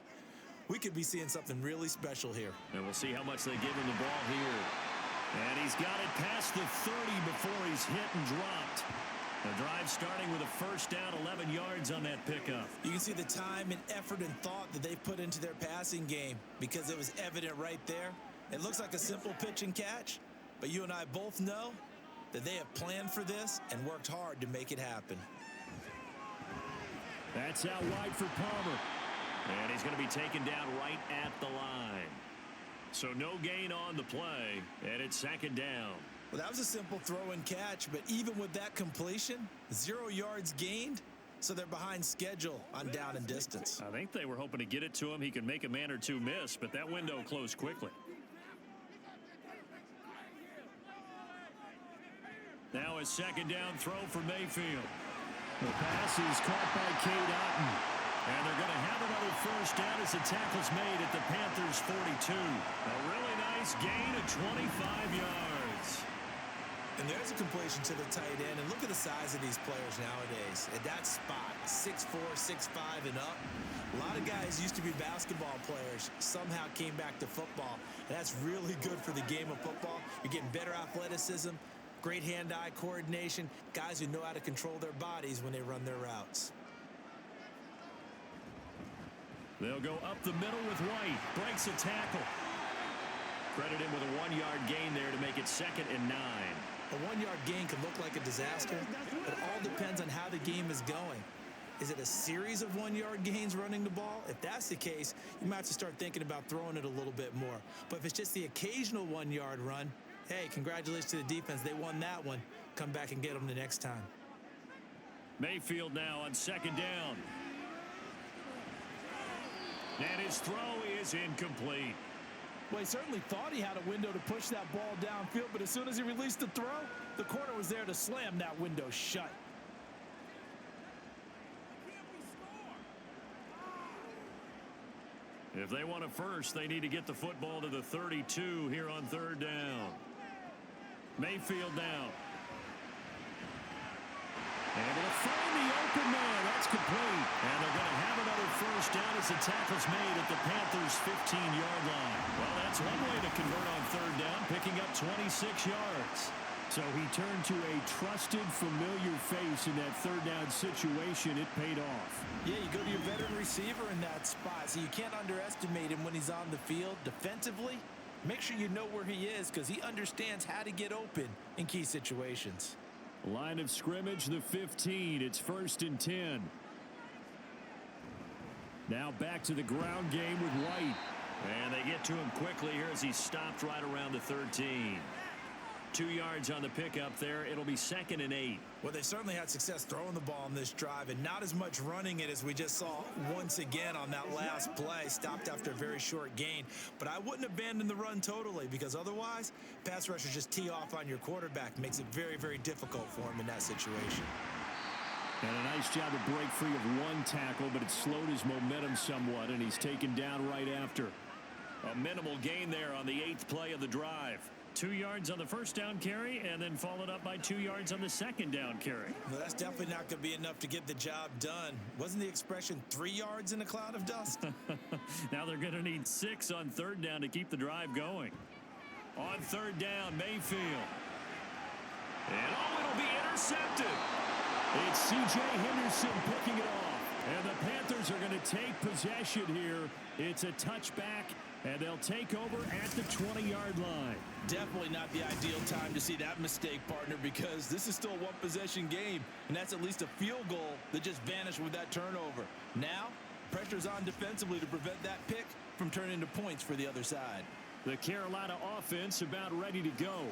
We could be seeing something really special here. And we'll see how much they give him the ball here. And he's got it past the 30 before he's hit and dropped. The drive starting with a 1st down, 11 yards on that pickup. You can see the time and effort and thought that they've put into their passing game because it was evident right there. It looks like a simple pitch and catch, but you and I both know that they have planned for this and worked hard to make it happen. That's out wide for Palmer. And he's going to be taken down right at the line. So no gain on the play, and it's 2nd down. Well, that was a simple throw and catch, but even with that completion, 0 yards gained, so they're behind schedule on down and distance. I think they were hoping to get it to him. He could make a man or two miss, but that window closed quickly. Now a 2nd down throw for Mayfield. The pass is caught by Cade Otton. And they're going to have another 1st down as the tackle's made at the Panthers' 42. A really nice gain of 25 yards. And there's a completion to the tight end. And look at the size of these players nowadays. At that spot, 6'4", 6'5", and up. A lot of guys used to be basketball players, somehow came back to football. And that's really good for the game of football. You're getting better athleticism, Great hand-eye coordination, guys who know how to control their bodies when they run their routes. They'll go up the middle with White. Breaks a tackle. Credit him with a 1-yard gain there to make it 2nd and 9. A 1-yard gain can look like a disaster. It all depends on how the game is going. Is it a series of 1-yard gains running the ball? If that's the case, you might have to start thinking about throwing it a little bit more. But if it's just the occasional 1-yard run, hey, congratulations to the defense. They won that one. Come back and get them the next time. Mayfield now on 2nd down. And his throw is incomplete. Well, he certainly thought he had a window to push that ball downfield, but as soon as he released the throw, the corner was there to slam that window shut. If they want a first, they need to get the football to the 32 here on 3rd down. Mayfield now. Able to find the open man. That's complete. And they're going to have another first down as the tackle's made at the Panthers' 15-yard line. Well, that's one way to convert on 3rd down, picking up 26 yards. So he turned to a trusted, familiar face in that 3rd down situation. It paid off. Yeah, you go to your veteran receiver in that spot, so you can't underestimate him when he's on the field. Defensively, make sure you know where he is because he understands how to get open in key situations. Line of scrimmage, the 15. It's 1st and 10. Now back to the ground game with White. And they get to him quickly here as he stopped right around the 13. 2 yards on the pickup there. It'll be 2nd and 8. Well, they certainly had success throwing the ball on this drive and not as much running it as we just saw once again on that last play. Stopped after a very short gain. But I wouldn't abandon the run totally because otherwise, pass rushers just tee off on your quarterback. Makes it very, very difficult for him in that situation. And a nice job to break free of one tackle, but it slowed his momentum somewhat, and he's taken down right after. A minimal gain there on the 8th play of the drive. 2 yards on the first down carry and then followed up by 2 yards on the second down carry. Well, that's definitely not going to be enough to get the job done. Wasn't the expression 3 yards in a cloud of dust? Now they're going to need 6 on 3rd down to keep the drive going. On 3rd down, Mayfield. And it'll be intercepted. It's C.J. Henderson picking it off. And the Panthers are going to take possession here. It's a touchback, and they'll take over at the 20-yard line. Definitely not the ideal time to see that mistake, partner, because this is still a one-possession game, and that's at least a field goal that just vanished with that turnover. Now, pressure's on defensively to prevent that pick from turning into points for the other side. The Carolina offense about ready to go.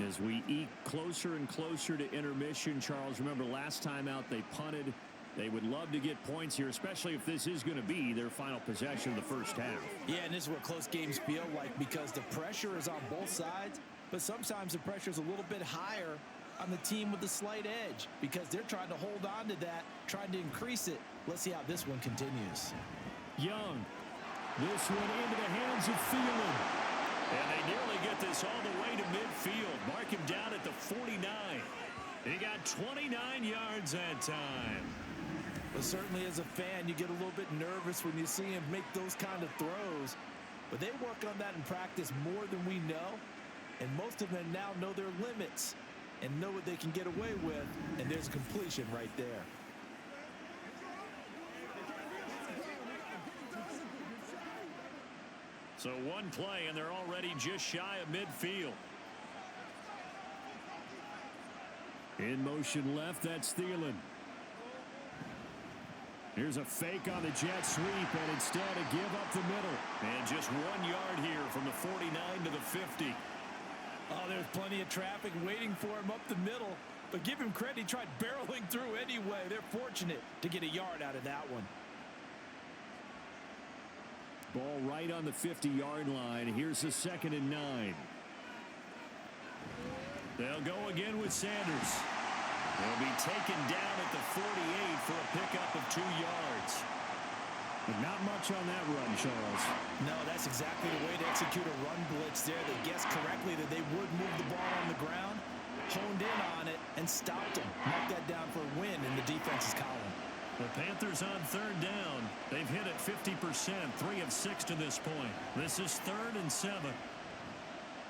As we eke closer and closer to intermission, Charles, remember last time out they punted. They would love to get points here, especially if this is going to be their final possession of the first half. Yeah, and this is what close games feel like because the pressure is on both sides, but sometimes the pressure is a little bit higher on the team with the slight edge because they're trying to hold on to that, trying to increase it. Let's see how this one continues. Young. This one into the hands of Thielen. And they nearly get this all the way to midfield. Mark him down at the 49. He got 29 yards that time. But certainly as a fan, you get a little bit nervous when you see him make those kind of throws. But they work on that in practice more than we know. And most of them now know their limits and know what they can get away with. And there's a completion right there. So one play, and they're already just shy of midfield. In motion left, that's Thielen. Here's a fake on the jet sweep, and instead a give up the middle. And just 1 yard here from the 49 to the 50. Oh, there's plenty of traffic waiting for him up the middle. But give him credit, he tried barreling through anyway. They're fortunate to get a yard out of that one. Ball right on the 50-yard line. Here's the 2nd and 9. They'll go again with Sanders. They'll be taken down at the 48 for a pickup of 2 yards. But not much on that run, Charles. No, that's exactly the way to execute a run blitz there. They guessed correctly that they would move the ball on the ground, honed in on it, and stopped them. Knocked that down for a win in the defense's column. The Panthers on 3rd down. They've hit it 50%, 3 of 6 to this point. This is 3rd and 7.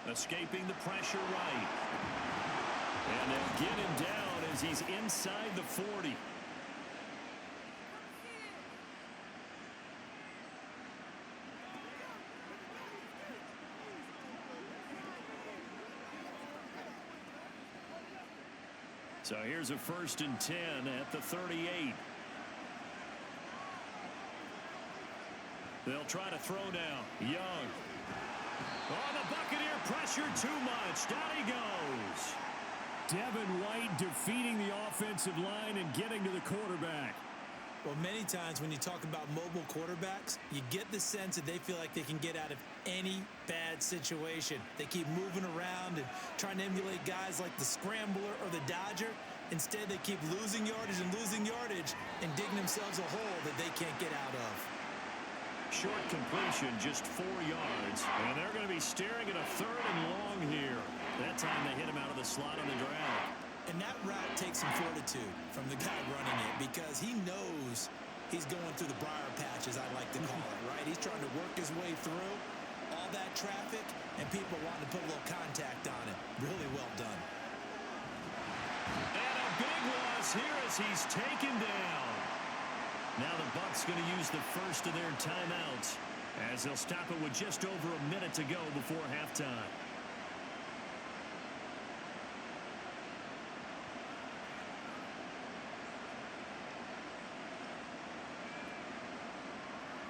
Escaping the pressure right. And they'll get him down as he's inside the 40. So here's a 1st and 10 at the 38. They'll try to throw now. Young. Oh, the Buccaneer pressure too much. Down he goes. Devin White defeating the offensive line and getting to the quarterback. Well, many times when you talk about mobile quarterbacks, you get the sense that they feel like they can get out of any bad situation. They keep moving around and trying to emulate guys like the Scrambler or the Dodger. Instead, they keep losing yardage and digging themselves a hole that they can't get out of. Short completion, just 4 yards. And they're going to be staring at a 3rd and long here. That time they hit him out of the slot on the drag. And that route takes some fortitude from the guy running it because he knows he's going through the briar patch, as I like to call it, right? He's trying to work his way through all that traffic and people wanting to put a little contact on it. Really well done. And a big loss here as he's taken down. Now the Bucs going to use the first of their timeouts as they'll stop it with just over a minute to go before halftime.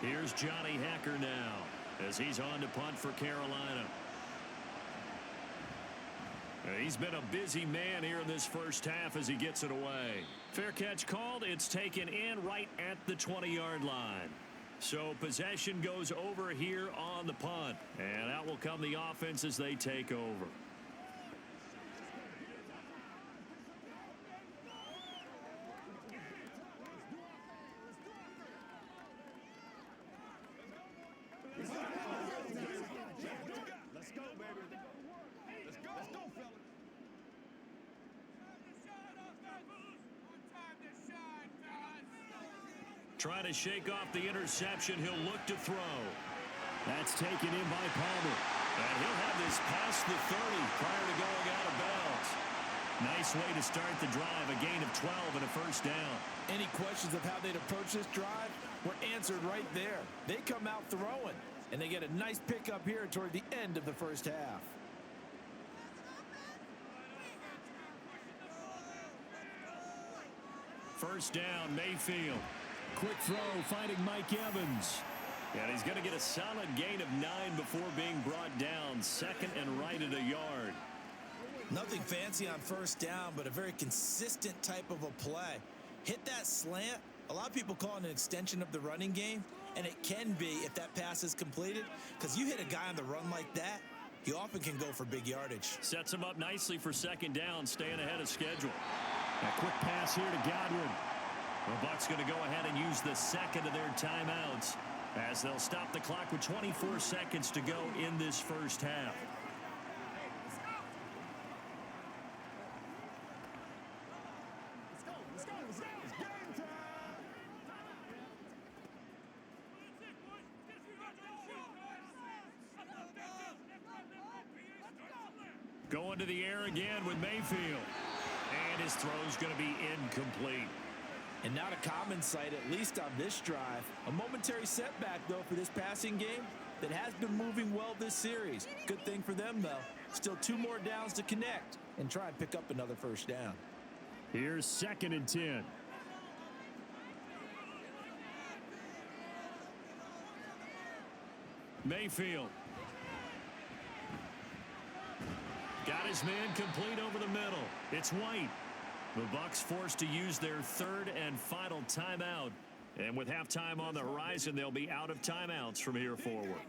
Here's Johnny Hacker now as he's on to punt for Carolina. He's been a busy man here in this first half as he gets it away. Fair catch called. It's taken in right at the 20-yard line. So possession goes over here on the punt. And out will come the offense as they take over. Trying to shake off the interception. He'll look to throw. That's taken in by Palmer. And he'll have this past the 30 prior to going out of bounds. Nice way to start the drive. A gain of 12 and a first down. Any questions of how they'd approach this drive were answered right there. They come out throwing, and they get a nice pickup here toward the end of the first half. First down, Mayfield. Quick throw, finding Mike Evans. And he's going to get a solid gain of 9 before being brought down. 2nd and right at a yard. Nothing fancy on first down, but a very consistent type of a play. Hit that slant. A lot of people call it an extension of the running game, and it can be if that pass is completed, because you hit a guy on the run like that, he often can go for big yardage. Sets him up nicely for 2nd down, staying ahead of schedule. A quick pass here to Godwin. The Bucs going to go ahead and use the 2nd of their timeouts as they'll stop the clock with 24 seconds to go in this first half. Going to the air again with Mayfield. And his throw's going to be incomplete. And not a common sight, at least on this drive. A momentary setback, though, for this passing game that has been moving well this series. Good thing for them, though. Still 2 more downs to connect and try and pick up another first down. Here's 2nd and 10. Mayfield. Got his man complete over the middle. It's White. The Bucs forced to use their 3rd and final timeout. And with halftime on the horizon, they'll be out of timeouts from here forward.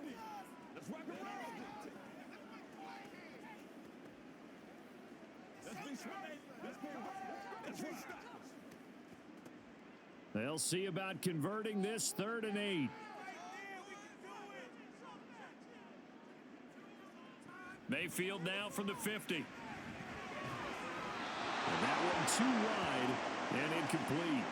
They'll see about converting this 3rd and 8. Mayfield now from the 50. And that one too wide and incomplete.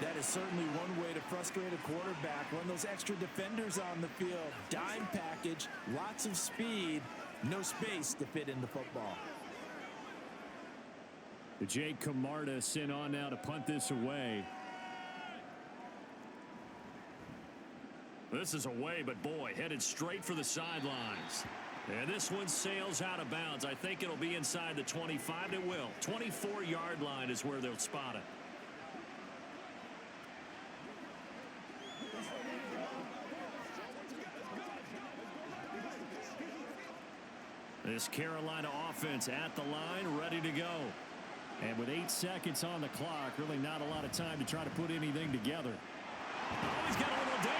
That is certainly one way to frustrate a quarterback. Run those extra defenders on the field. Dime package, lots of speed, no space to fit in the football. Jake Camarda sent on now to punt this away. This is away, but boy, headed straight for the sidelines. And this one sails out of bounds. I think it'll be inside the 25. It will. 24-yard line is where they'll spot it. This Carolina offense at the line, ready to go. And with 8 seconds on the clock, really not a lot of time to try to put anything together. Oh, he's got a little daylight.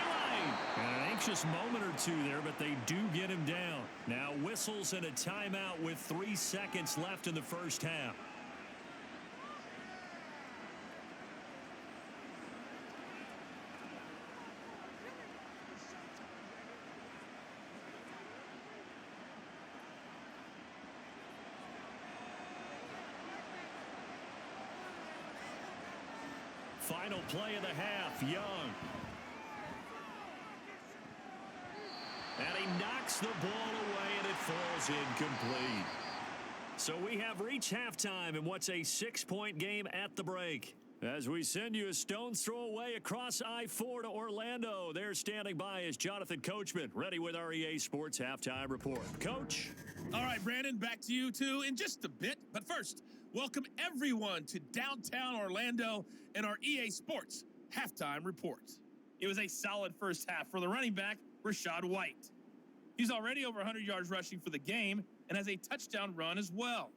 And an anxious moment or two there, but they do get him down. Now whistles and a timeout with 3 seconds left in the first half. Final play of the half, Young. And he knocks the ball away, and it falls incomplete. So we have reached halftime in what's a 6-point game at the break. As we send you a stone's throw away across I-4 to Orlando. There standing by is Jonathan Coachman, ready with our EA Sports Halftime Report. Coach? All right, Brandon, back to you two in just a bit. But first, welcome everyone to downtown Orlando and our EA Sports Halftime Report. It was a solid first half for the running back, Rachaad White. He's already over 100 yards rushing for the game and has a touchdown run as well.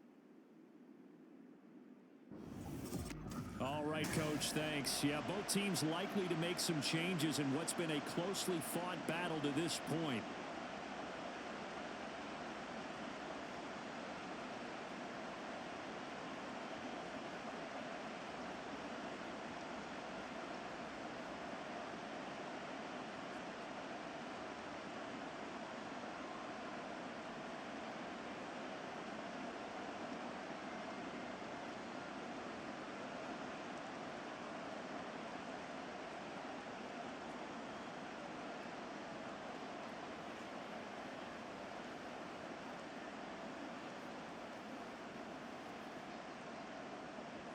All right, Coach, thanks. Yeah, both teams likely to make some changes in what's been a closely fought battle to this point.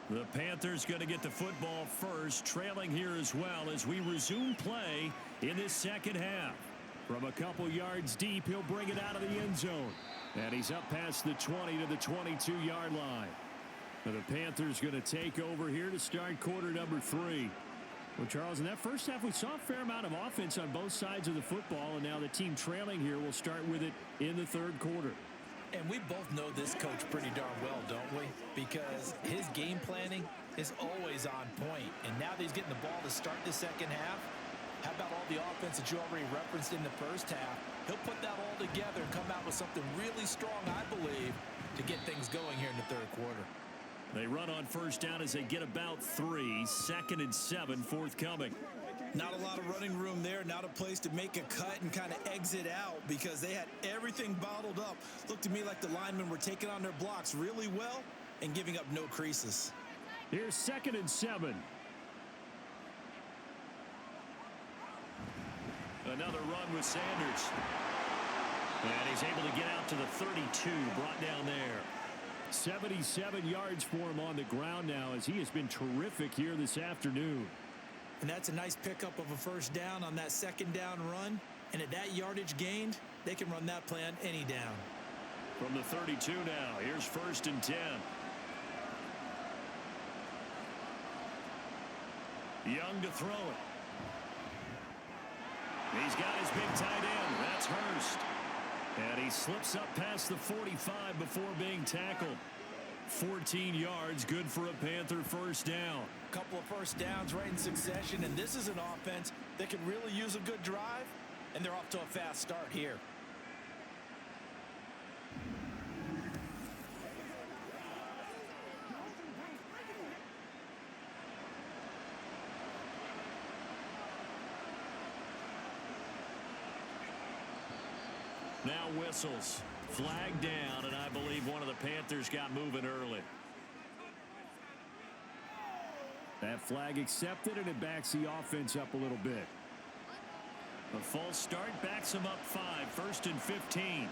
The Panthers going to get the football first, trailing here as well as we resume play in this second half. From a couple yards deep, he'll bring it out of the end zone. And he's up past the 20 to the 22-yard line. And the Panthers going to take over here to start quarter number 3. Well, Charles, in that first half, we saw a fair amount of offense on both sides of the football, and now the team trailing here will start with it in the third quarter. And we both know this coach pretty darn well, don't we? Because his game planning is always on point. And now that he's getting the ball to start the second half, how about all the offense that you already referenced in the first half? He'll put that all together and come out with something really strong, I believe, to get things going here in the third quarter. They run on first down as they get about 3. 2nd and 7 forthcoming. Not a lot of running room there, not a place to make a cut and kind of exit out because they had everything bottled up. Looked to me like the linemen were taking on their blocks really well and giving up no creases. Here's 2nd and 7. Another run with Sanders. And he's able to get out to the 32, brought down there. 77 yards for him on the ground now as he has been terrific here this afternoon. And that's a nice pickup of a first down on that second down run. And at that yardage gained, they can run that play on any down. From the 32 now, here's 1st and 10. Young to throw it. He's got his big tight end. That's Hurst. And he slips up past the 45 before being tackled. 14 yards, good for a Panther first down. Couple of first downs right in succession, and this is an offense that can really use a good drive, and they're off to a fast start here. Now whistles. Flag down, and I believe one of the Panthers got moving early. That flag accepted, and it backs the offense up a little bit. A false start backs them up 5. 1st and 15.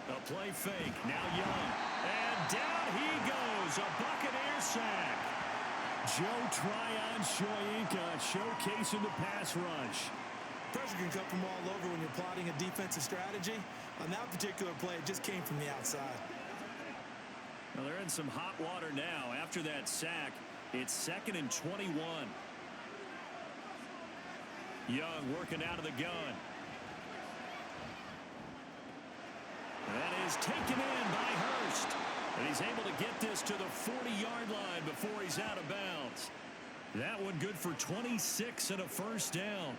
A Play fake. Now Young. And down he goes. A Buccaneer sack. Joe Tryon-Shoyinka showcasing the pass rush. Pressure can come from all over when you're plotting a defensive strategy. On that particular play, it just came from the outside. Well, they're in some hot water now. After that sack, it's 2nd and 21. Young working out of the gun. That is taken in by Hurst. And he's able to get this to the 40-yard line before he's out of bounds. That one good for 26 and a first down.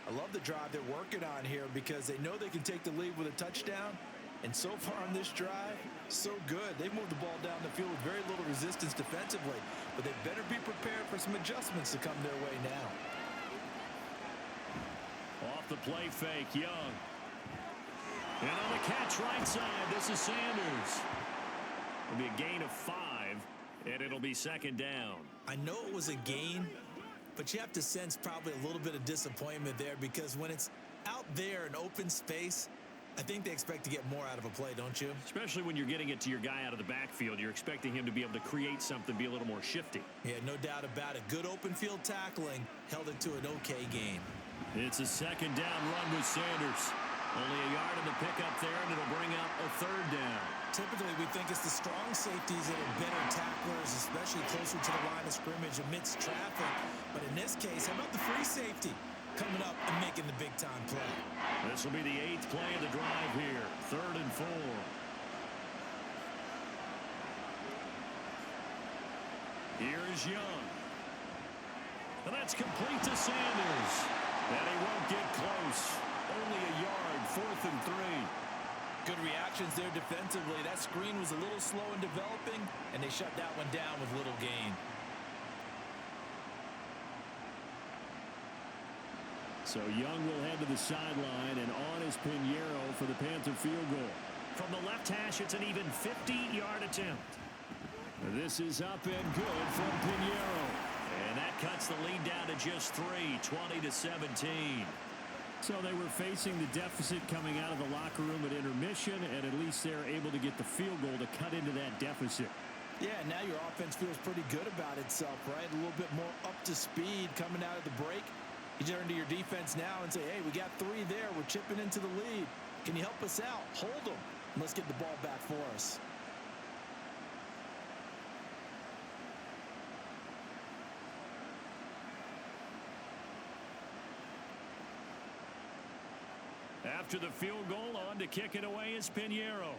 I love the drive they're working on here because they know they can take the lead with a touchdown. And so far on this drive, so good. They've moved the ball down the field with very little resistance defensively. But they better be prepared for some adjustments to come their way now. Off the play fake, Young. And on the catch right side, this is Sanders. It'll be a gain of 5, and it'll be 2nd down. I know it was a gain, but you have to sense probably a little bit of disappointment there because when it's out there in open space, I think they expect to get more out of a play, don't you? Especially when you're getting it to your guy out of the backfield. You're expecting him to be able to create something, be a little more shifty. Yeah, no doubt about it. Good open field tackling held it to an okay gain. It's a 2nd down run with Sanders. Only a yard in the pickup there, and it'll bring up a 3rd down. Typically, we think it's the strong safeties that are better tacklers, especially closer to the line of scrimmage amidst traffic. But in this case, how about the free safety coming up and making the big-time play? This will be the 8th play of the drive here. 3rd and 4. Here is Young. And that's complete to Sanders. And he won't get close. Only a yard, 4th and 3. Good reactions there defensively. That screen was a little slow in developing, and they shut that one down with little gain. So Young will head to the sideline, and on is Pinheiro for the Panther field goal. From the left hash, it's an even 50-yard attempt. This is up and good from Pinheiro. And that cuts the lead down to just 3, 20-17. So they were facing the deficit coming out of the locker room at intermission, and at least they're able to get the field goal to cut into that deficit. Yeah, now your offense feels pretty good about itself, right? A little bit more up to speed coming out of the break. You turn to your defense now and say, hey, we got 3 there. We're chipping into the lead. Can you help us out? Hold them. And let's get the ball back for us. After the field goal, on to kick it away is Pinheiro.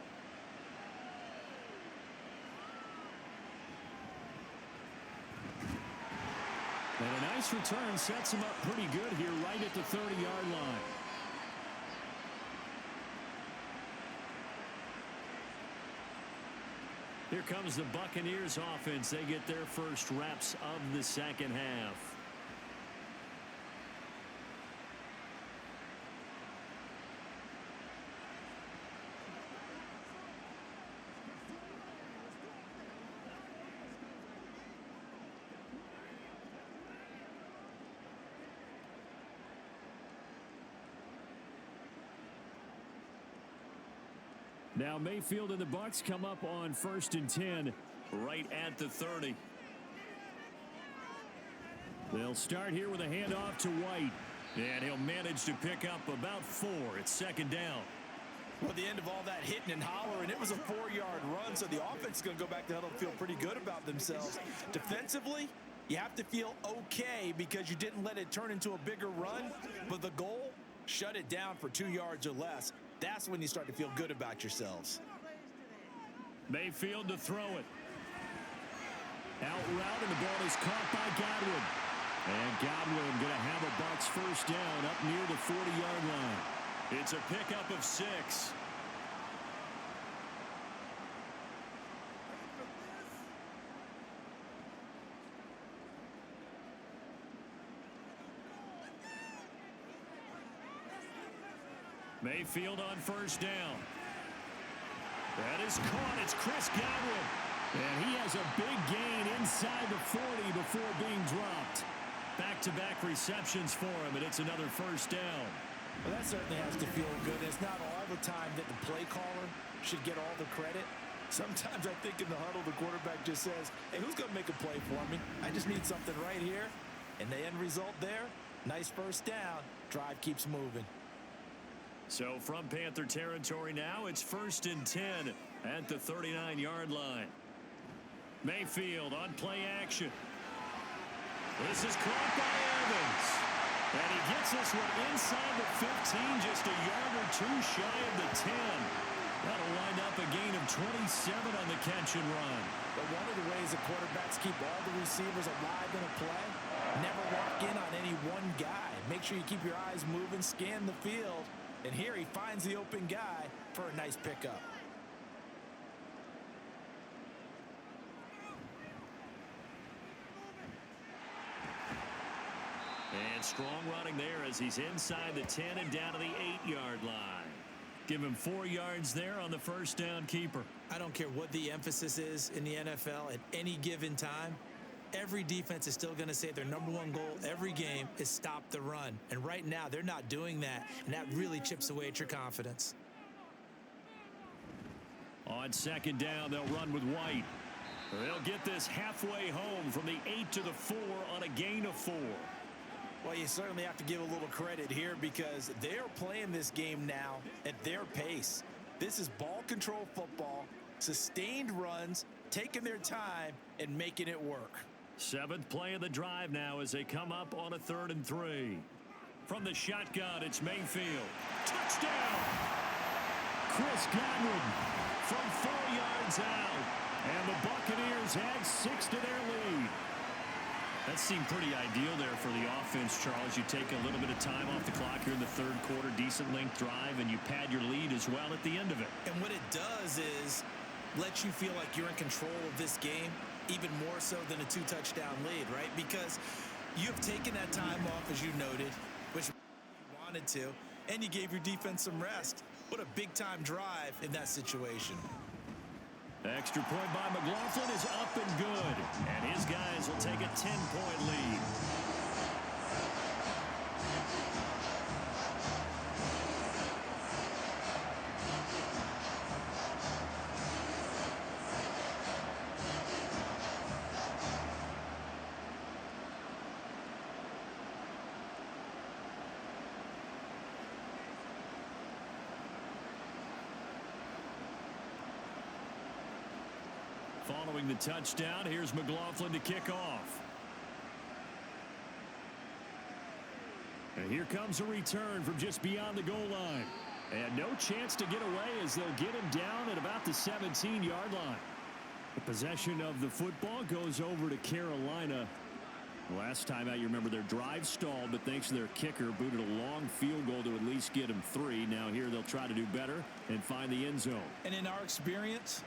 And a nice return sets him up pretty good here right at the 30-yard line. Here comes the Buccaneers offense. They get their first reps of the second half. Now Mayfield and the Bucs come up on 1st and 10. Right at the 30. They'll start here with a handoff to White. And he'll manage to pick up about 4. It's 2nd down. Well, the end of all that hitting and hollering, it was a 4-yard run, so the offense is going to go back to huddle and feel pretty good about themselves. Defensively, you have to feel okay because you didn't let it turn into a bigger run, but the goal, shut it down for 2 yards or less. That's when you start to feel good about yourselves. Mayfield to throw it. Out route, and the ball is caught by Godwin. And Godwin going to have a Bucs first down up near the 40-yard line. It's a pickup of 6. Mayfield on first down. That is caught. It's Chris Godwin. And he has a big gain inside the 40 before being dropped. Back-to-back receptions for him, and it's another first down. Well, that certainly has to feel good. It's not all the time that the play caller should get all the credit? Sometimes I think in the huddle, the quarterback just says, hey, who's going to make a play for me? I just need something right here. And the end result there, nice first down. Drive keeps moving. So from Panther territory now, it's 1st and 10 at the 39-yard line. Mayfield on play action. This is caught by Evans. And he gets this one inside the 15, just a yard or two shy of the 10. That'll wind up a gain of 27 on the catch and run. But one of the ways that quarterbacks keep all the receivers alive in a play, never lock in on any one guy. Make sure you keep your eyes moving, scan the field. And here he finds the open guy for a nice pickup. And strong running there as he's inside the 10 and down to the 8-yard line. Give him 4 yards there on the first down keeper. I don't care what the emphasis is in the NFL at any given time. Every defense is still going to say their #1 goal every game is stop the run. And right now, they're not doing that, and that really chips away at your confidence. On 2nd down, they'll run with White. They'll get this halfway home from the 8 to the 4 on a gain of 4. Well, you certainly have to give a little credit here because they're playing this game now at their pace. This is ball control football, sustained runs, taking their time, and making it work. 7th play of the drive now as they come up on a 3rd and 3. From the shotgun, it's Mayfield. Touchdown! Chris Godwin from 4 yards out. And the Buccaneers add 6 to their lead. That seemed pretty ideal there for the offense, Charles. You take a little bit of time off the clock here in the 3rd quarter, decent length drive, and you pad your lead as well at the end of it. And what it does is let you feel like you're in control of this game, even more so than a 2-touchdown lead, right? Because you've taken that time off, as you noted, which you wanted to, and you gave your defense some rest. What a big-time drive in that situation. Extra point by McLaughlin is up and good. And his guys will take a 10-point lead. Following the touchdown, here's McLaughlin to kick off. And here comes a return from just beyond the goal line. And no chance to get away as they'll get him down at about the 17-yard line. The possession of the football goes over to Carolina. Last time out, you remember their drive stalled, but thanks to their kicker, booted a long field goal to at least get him 3. Now here they'll try to do better and find the end zone. And in our experience,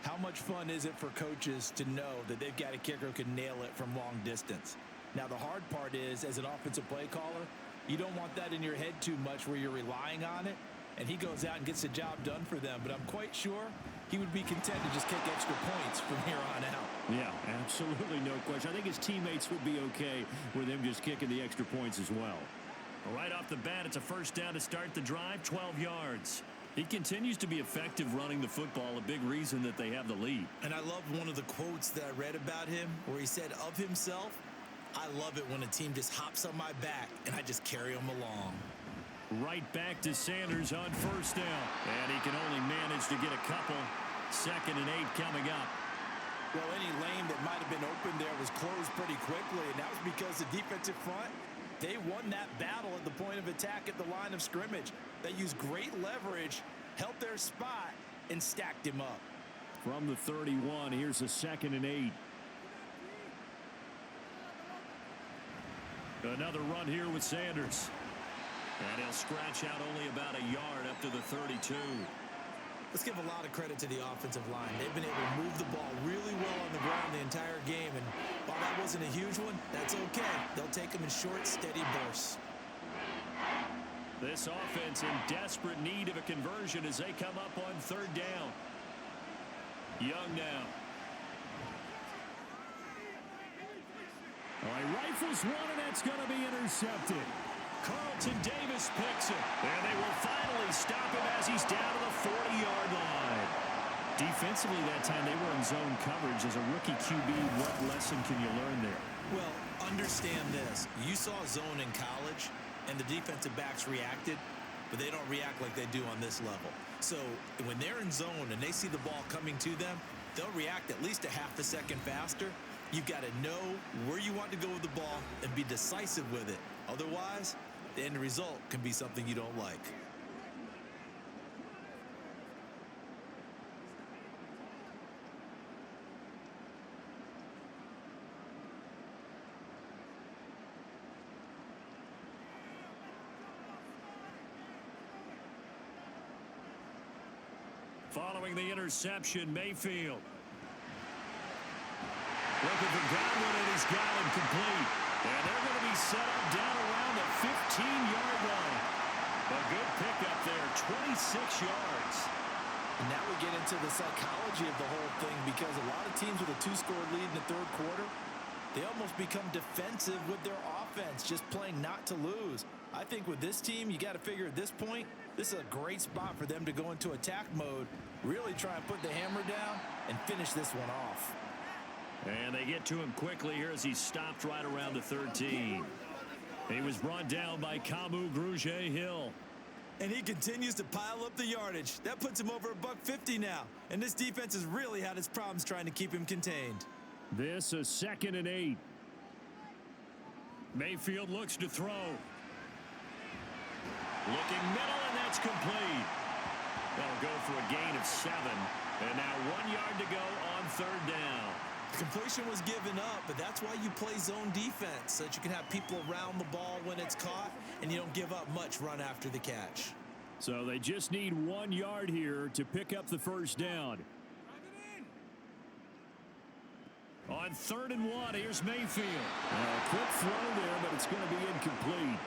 how much fun is it for coaches to know that they've got a kicker who can nail it from long distance? Now, the hard part is, as an offensive play caller, you don't want that in your head too much where you're relying on it, and he goes out and gets the job done for them. But I'm quite sure he would be content to just kick extra points from here on out. Yeah, absolutely no question. I think his teammates would be okay with him just kicking the extra points as well. Right off the bat, it's a first down to start the drive, 12 yards. He continues to be effective running the football, a big reason that they have the lead. And I love one of the quotes that I read about him where he said of himself, I love it when a team just hops on my back and I just carry them along. Right back to Sanders on first down. And he can only manage to get a couple. 2nd and 8 coming up. Well, any lane that might have been open there was closed pretty quickly, and that was because the defensive front, they won that battle at the point of attack at the line of scrimmage. They used great leverage, held their spot, and stacked him up. From the 31, here's a 2nd and 8. Another run here with Sanders. And he'll scratch out only about a yard up to the 32. Let's give a lot of credit to the offensive line. They've been able to move the ball really well on the ground the entire game. And while that wasn't a huge one, that's okay. They'll take them in short, steady bursts. This offense in desperate need of a conversion as they come up on 3rd down. Young now. All right, rifles one, and that's going to be intercepted. Carlton Davis picks it. And they will finally stop him as he's down to the 40-yard line. Defensively that time, they were in zone coverage. As a rookie QB, what lesson can you learn there? Well, understand this. You saw zone in college, and the defensive backs reacted, but they don't react like they do on this level. So when they're in zone and they see the ball coming to them, they'll react at least a half a second faster. You've got to know where you want to go with the ball and be decisive with it. Otherwise, the end result can be something you don't like. Following the interception, Mayfield. Looking for Godwin, and he's got him complete. And they're going to be set up down around the 15-yard line. A good pickup there, 26 yards. And now we get into the psychology of the whole thing, because a lot of teams with a 2-score lead in the third quarter, they almost become defensive with their offense, just playing not to lose. I think with this team, you got to figure at this point, this is a great spot for them to go into attack mode, really try and put the hammer down and finish this one off. And they get to him quickly here as he's stopped right around the 13. He was brought down by Kamu Grugier-Hill. And he continues to pile up the yardage. That puts him over $150 now. And this defense has really had its problems trying to keep him contained. This is 2nd and 8. Mayfield looks to throw. Looking middle, and that's complete. That'll go for a gain of 7. And now 1 yard to go on 3rd down. Completion was given up, but that's why you play zone defense, so that you can have people around the ball when it's caught, and you don't give up much run after the catch. So they just need 1 yard here to pick up the 1st down. On 3rd and 1, here's Mayfield. A quick throw there, but it's going to be incomplete.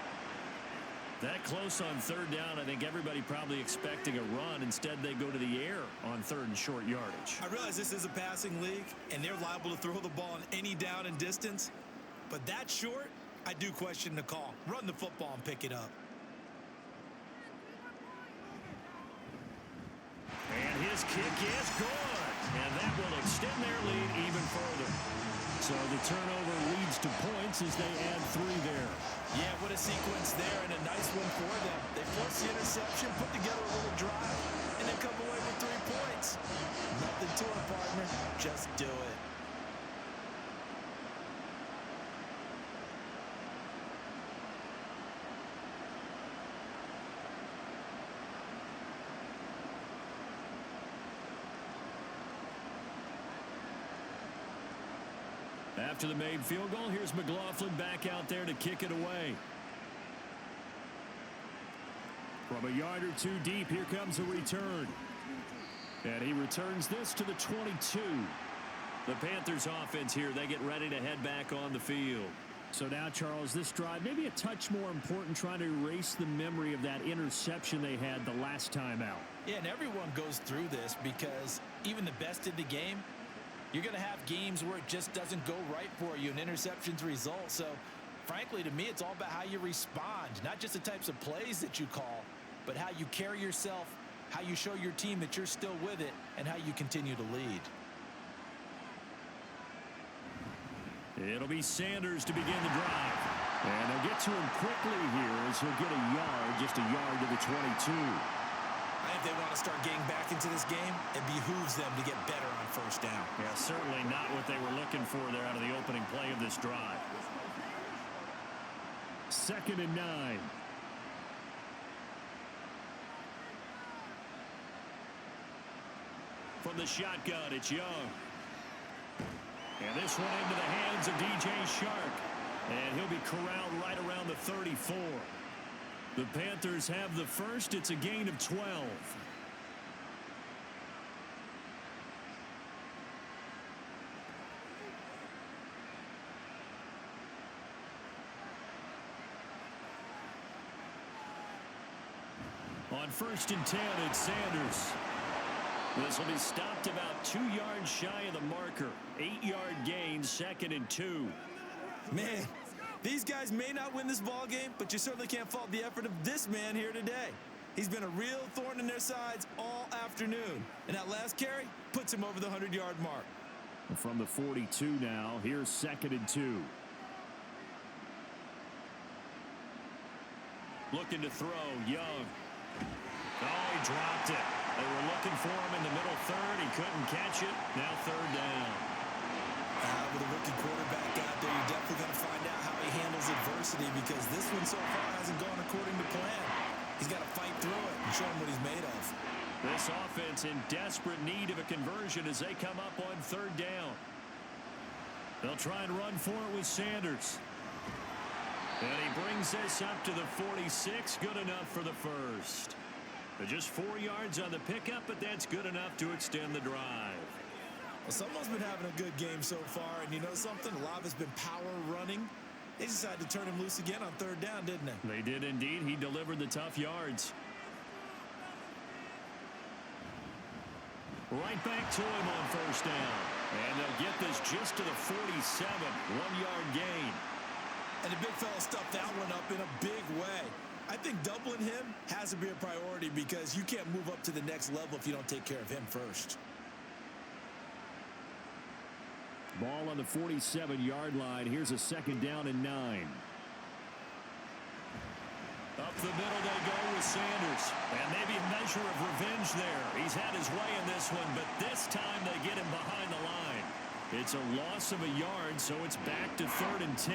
That close on 3rd down, I think everybody probably expecting a run. Instead, they go to the air on 3rd and short yardage. I realize this is a passing league, and they're liable to throw the ball on any down and distance. But that short, I do question the call. Run the football and pick it up. And his kick is good. And that will extend their lead even further. So the turnover leads to points as they add 3 there. Yeah, what a sequence there, and a nice one for them. They force the interception, put together a little drive, and then come away with 3 points. Nothing to it, partner. Just do it. After the made field goal, here's McLaughlin back out there to kick it away. From a yard or 2 deep, here comes a return. And he returns this to the 22. The Panthers offense here, they get ready to head back on the field. So now, Charles, this drive maybe a touch more important, trying to erase the memory of that interception they had the last time out. Yeah, and everyone goes through this, because even the best in the game, you're going to have games where it just doesn't go right for you, and interceptions result. So, frankly, to me, it's all about how you respond, not just the types of plays that you call, but how you carry yourself, how you show your team that you're still with it, and how you continue to lead. It'll be Sanders to begin the drive. And they'll get to him quickly here as he'll get a yard, just a yard to the 22. If they want to start getting back into this game, it behooves them to get better on 1st down. Yeah, certainly not what they were looking for there out of the opening play of this drive. 2nd and 9. From the shotgun, it's Young. And this one into the hands of DJ Shark. And he'll be corralled right around the 34. The Panthers have the first. It's a gain of 12. On 1st and 10, it's Sanders. This will be stopped about 2 yards shy of the marker. 8-yard gain, 2nd and 2. Man, These guys may not win this ball game, but you certainly can't fault the effort of this man here today. He's been a real thorn in their sides all afternoon. And that last carry puts him over the 100-yard mark. From the 42 now, here's 2nd and 2. Looking to throw, Young. Oh, he dropped it. They were looking for him in the middle third. He couldn't catch it. Now 3rd down. With a rookie quarterback out there, you're definitely going to find out how he handles adversity, because this one so far hasn't gone according to plan. He's got to fight through it and show him what he's made of. This offense in desperate need of a conversion as they come up on 3rd down. They'll try and run for it with Sanders. And he brings this up to the 46. Good enough for the first. Just 4 yards on the pickup, but that's good enough to extend the drive. Well, someone's been having a good game so far, and you know something? A lot of it's been power running. They decided to turn him loose again on 3rd down, didn't they? They did indeed. He delivered the tough yards. Right back to him on 1st down. And they'll get this just to the 47. 1-yard gain. And the big fella stuffed that one up in a big way. I think doubling him has to be a priority, because you can't move up to the next level if you don't take care of him first. Ball on the 47-yard line. Here's a 2nd down and 9. Up the middle they go with Sanders. And maybe a measure of revenge there. He's had his way in this one, but this time they get him behind the line. It's a loss of a yard, so it's back to 3rd and 10.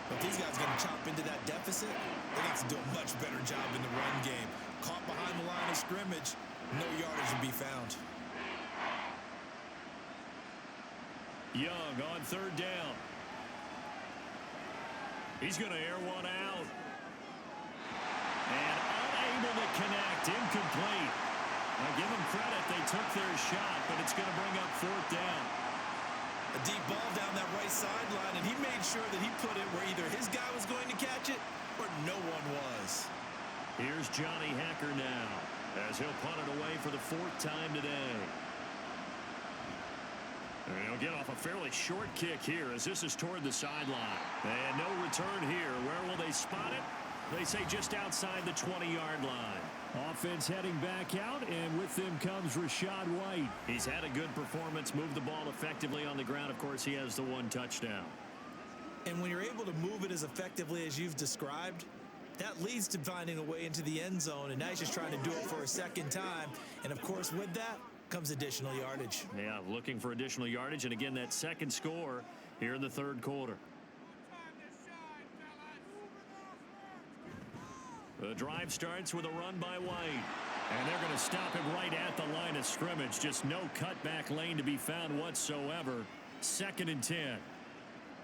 But these guys going to chop into that deficit. They got to do a much better job in the run game. Caught behind the line of scrimmage, no yardage to be found. Young on 3rd down. He's going to air one out. And unable to connect. Incomplete. Now give them credit. They took their shot, but it's going to bring up 4th down. A deep ball down that right sideline, and he made sure that he put it where either his guy was going to catch it or no one was. Here's Johnny Hacker now, as he'll punt it away for the 4th time today. And he'll get off a fairly short kick here, as this is toward the sideline. And no return here. Where will they spot it? They say just outside the 20-yard line. Offense heading back out, and with them comes Rachaad White. He's had a good performance, moved the ball effectively on the ground. Of course, he has the 1 touchdown. And when you're able to move it as effectively as you've described, that leads to finding a way into the end zone, and now he's just trying to do it for a 2nd time. And, of course, with that comes additional yardage. Yeah, looking for additional yardage, and again, that 2nd score here in the 3rd quarter. The drive starts with a run by White. And they're going to stop him right at the line of scrimmage. Just no cutback lane to be found whatsoever. 2nd and 10.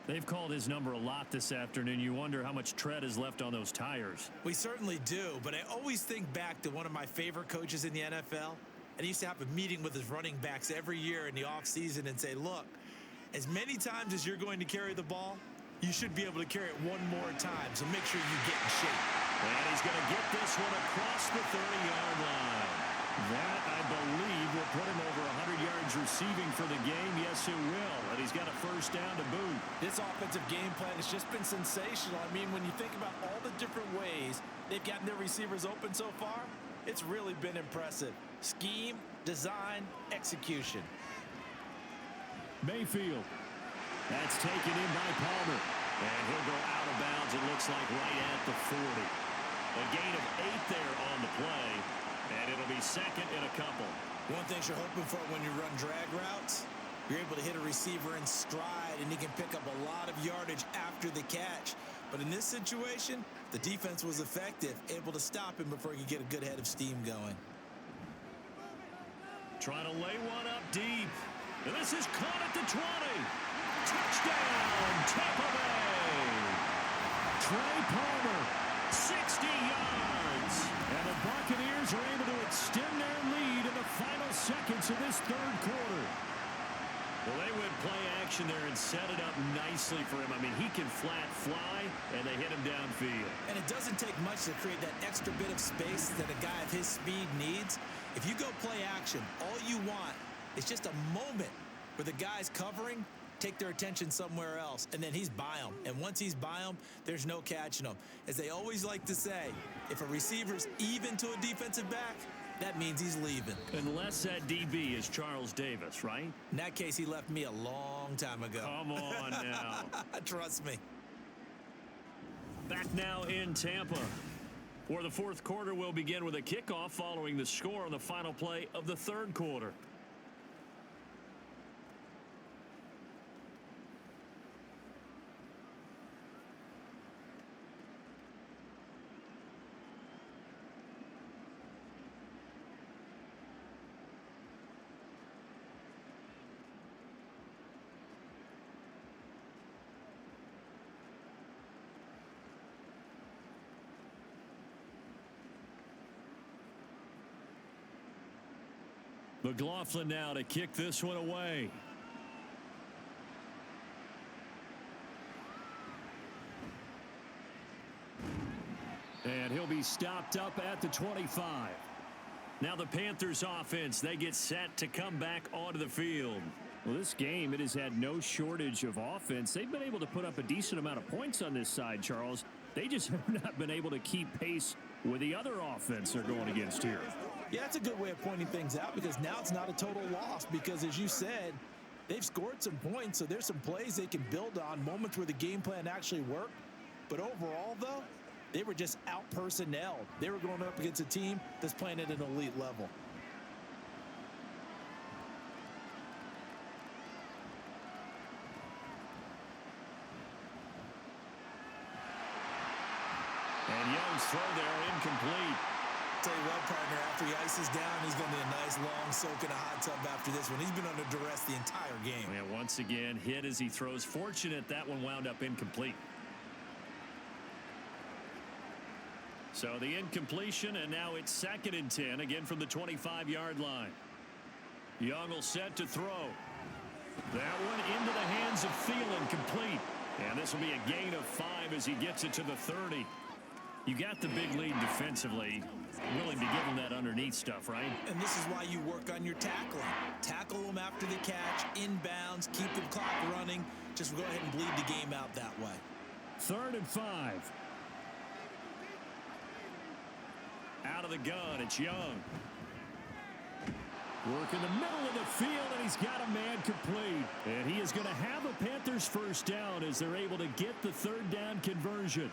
They've called his number a lot this afternoon. You wonder how much tread is left on those tires. We certainly do, but I always think back to one of my favorite coaches in the NFL. And he used to have a meeting with his running backs every year in the offseason and say, look, as many times as you're going to carry the ball, you should be able to carry it one more time, so make sure you get in shape. And he's going to get this one across the 30-yard line. That, I believe, will put him over 100 yards receiving for the game. Yes, it will. And he's got a 1st down to boot. This offensive game plan has just been sensational. I mean, when you think about all the different ways they've gotten their receivers open so far, it's really been impressive. Scheme, design, execution. Mayfield. That's taken in by Palmer. And he'll go out of bounds, it looks like, right at the 40. A gain of 8 there on the play, and it'll be 2nd and a couple. One thing you're hoping for when you run drag routes, you're able to hit a receiver in stride, and he can pick up a lot of yardage after the catch. But in this situation, the defense was effective, able to stop him before he could get a good head of steam going. Trying to lay one up deep. And this is caught at the 20. Touchdown, Tampa Bay. Trey Palmer, 60 yards. and the Buccaneers are able to extend their lead in the final seconds of this 3rd quarter. Well, they went play action there and set it up nicely for him. I mean, he can flat fly, and they hit him downfield. And it doesn't take much to create that extra bit of space that a guy of his speed needs. If you go play action, all you want is just a moment where the guy's covering take their attention somewhere else, and then he's by them. And once he's by them, there's no catching him. As they always like to say, if a receiver's even to a defensive back, that means he's leaving. Unless that DB is Charles Davis, right? In that case, he left me a long time ago. Come on now. Trust me. Back now in Tampa, where the fourth quarter will begin with a kickoff following the score on the final play of the third quarter. McLaughlin now to kick this one away. And he'll be stopped up at the 25. Now the Panthers offense, they get set to come back onto the field. Well, this game, it has had no shortage of offense. They've been able to put up a decent amount of points on this side, Charles. They just have not been able to keep pace with the other offense they're going against here. Yeah, that's a good way of pointing things out, because now it's not a total loss, because as you said, they've scored some points, so there's some plays they can build on, moments where the game plan actually worked. But overall, though, they were just out-personnelled. They were going up against a team that's playing at an elite level. And Young's throw there incomplete. Tell you what, partner, after he ices down, he's going to be a nice long soak in a hot tub after this one. He's been under duress the entire game. And once again, hit as he throws. Fortunate that one wound up incomplete. So the incompletion, and now it's 2nd and 10, again from the 25-yard line. Young will set to throw. That one into the hands of Thielen, complete. And this will be a gain of 5 as he gets it to the 30. You got the big lead defensively. Willing to give him that underneath stuff, right? And this is why you work on your tackling. Tackle them after the catch, inbounds, keep the clock running. Just go ahead and bleed the game out that way. 3rd and 5. Out of the gun, it's Young. Work in the middle of the field, and he's got a man complete. And he is going to have a Panthers first down as they're able to get the 3rd down conversion.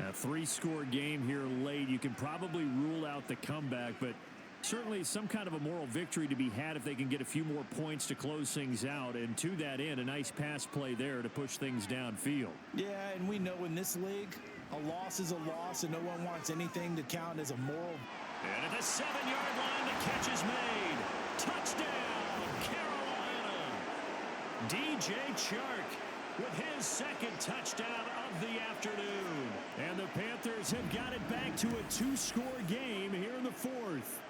A 3-score game here late. You can probably rule out the comeback, but certainly some kind of a moral victory to be had if they can get a few more points to close things out. And to that end, a nice pass play there to push things downfield. Yeah, and we know in this league, a loss is a loss, and no one wants anything to count as a moral. And at the 7-yard line, the catch is made. Touchdown, Carolina. DJ Chark with his 2nd touchdown of the afternoon. And the Panthers have got it back to a 2-score game here in the 4th.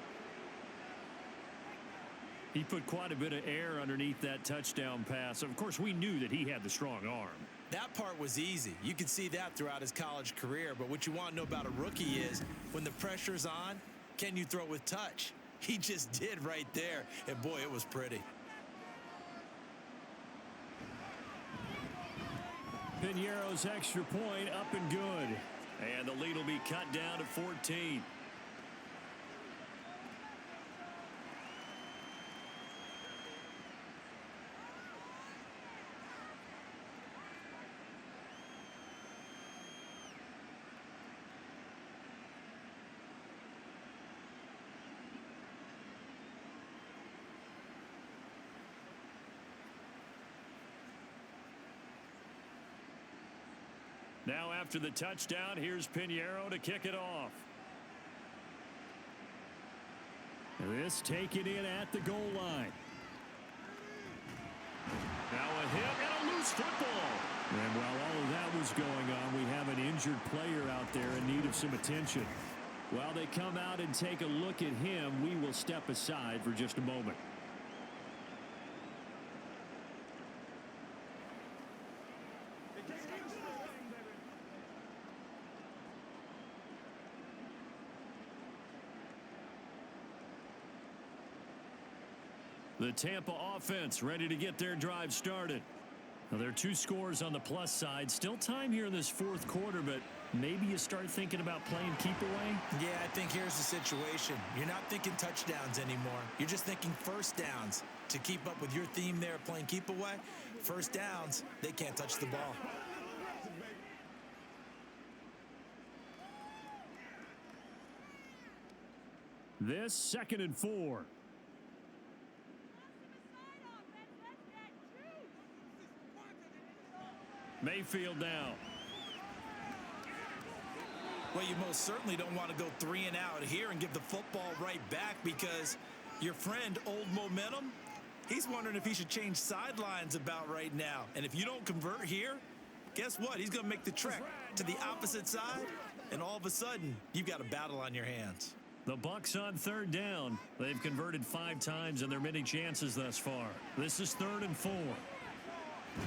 He put quite a bit of air underneath that touchdown pass. Of course, we knew that he had the strong arm. That part was easy. You could see that throughout his college career. But what you want to know about a rookie is when the pressure's on, can you throw with touch? He just did right there. And, boy, it was pretty. Piñeiro's extra point up and good. And the lead will be cut down to 14. Now after the touchdown, here's Piñeiro to kick it off. This taken in at the goal line. Now a hit and a loose football. And while all of that was going on, we have an injured player out there in need of some attention. While they come out and take a look at him, we will step aside for just a moment. The Tampa offense ready to get their drive started. Well, there are 2 scores on the plus side. Still time here in this fourth quarter, but maybe you start thinking about playing keep away? Yeah, I think here's the situation. You're not thinking touchdowns anymore. You're just thinking first downs. To keep up with your theme there, playing keep away, first downs, they can't touch the ball. This 2nd and 4. Mayfield now. Well, you most certainly don't want to go 3 and out here and give the football right back because your friend, Old Momentum, he's wondering if he should change sidelines about right now. And if you don't convert here, guess what? He's going to make the trek to the opposite side, and all of a sudden, you've got a battle on your hands. The Bucs on 3rd down. They've converted 5 times in their many chances thus far. This is 3rd and 4.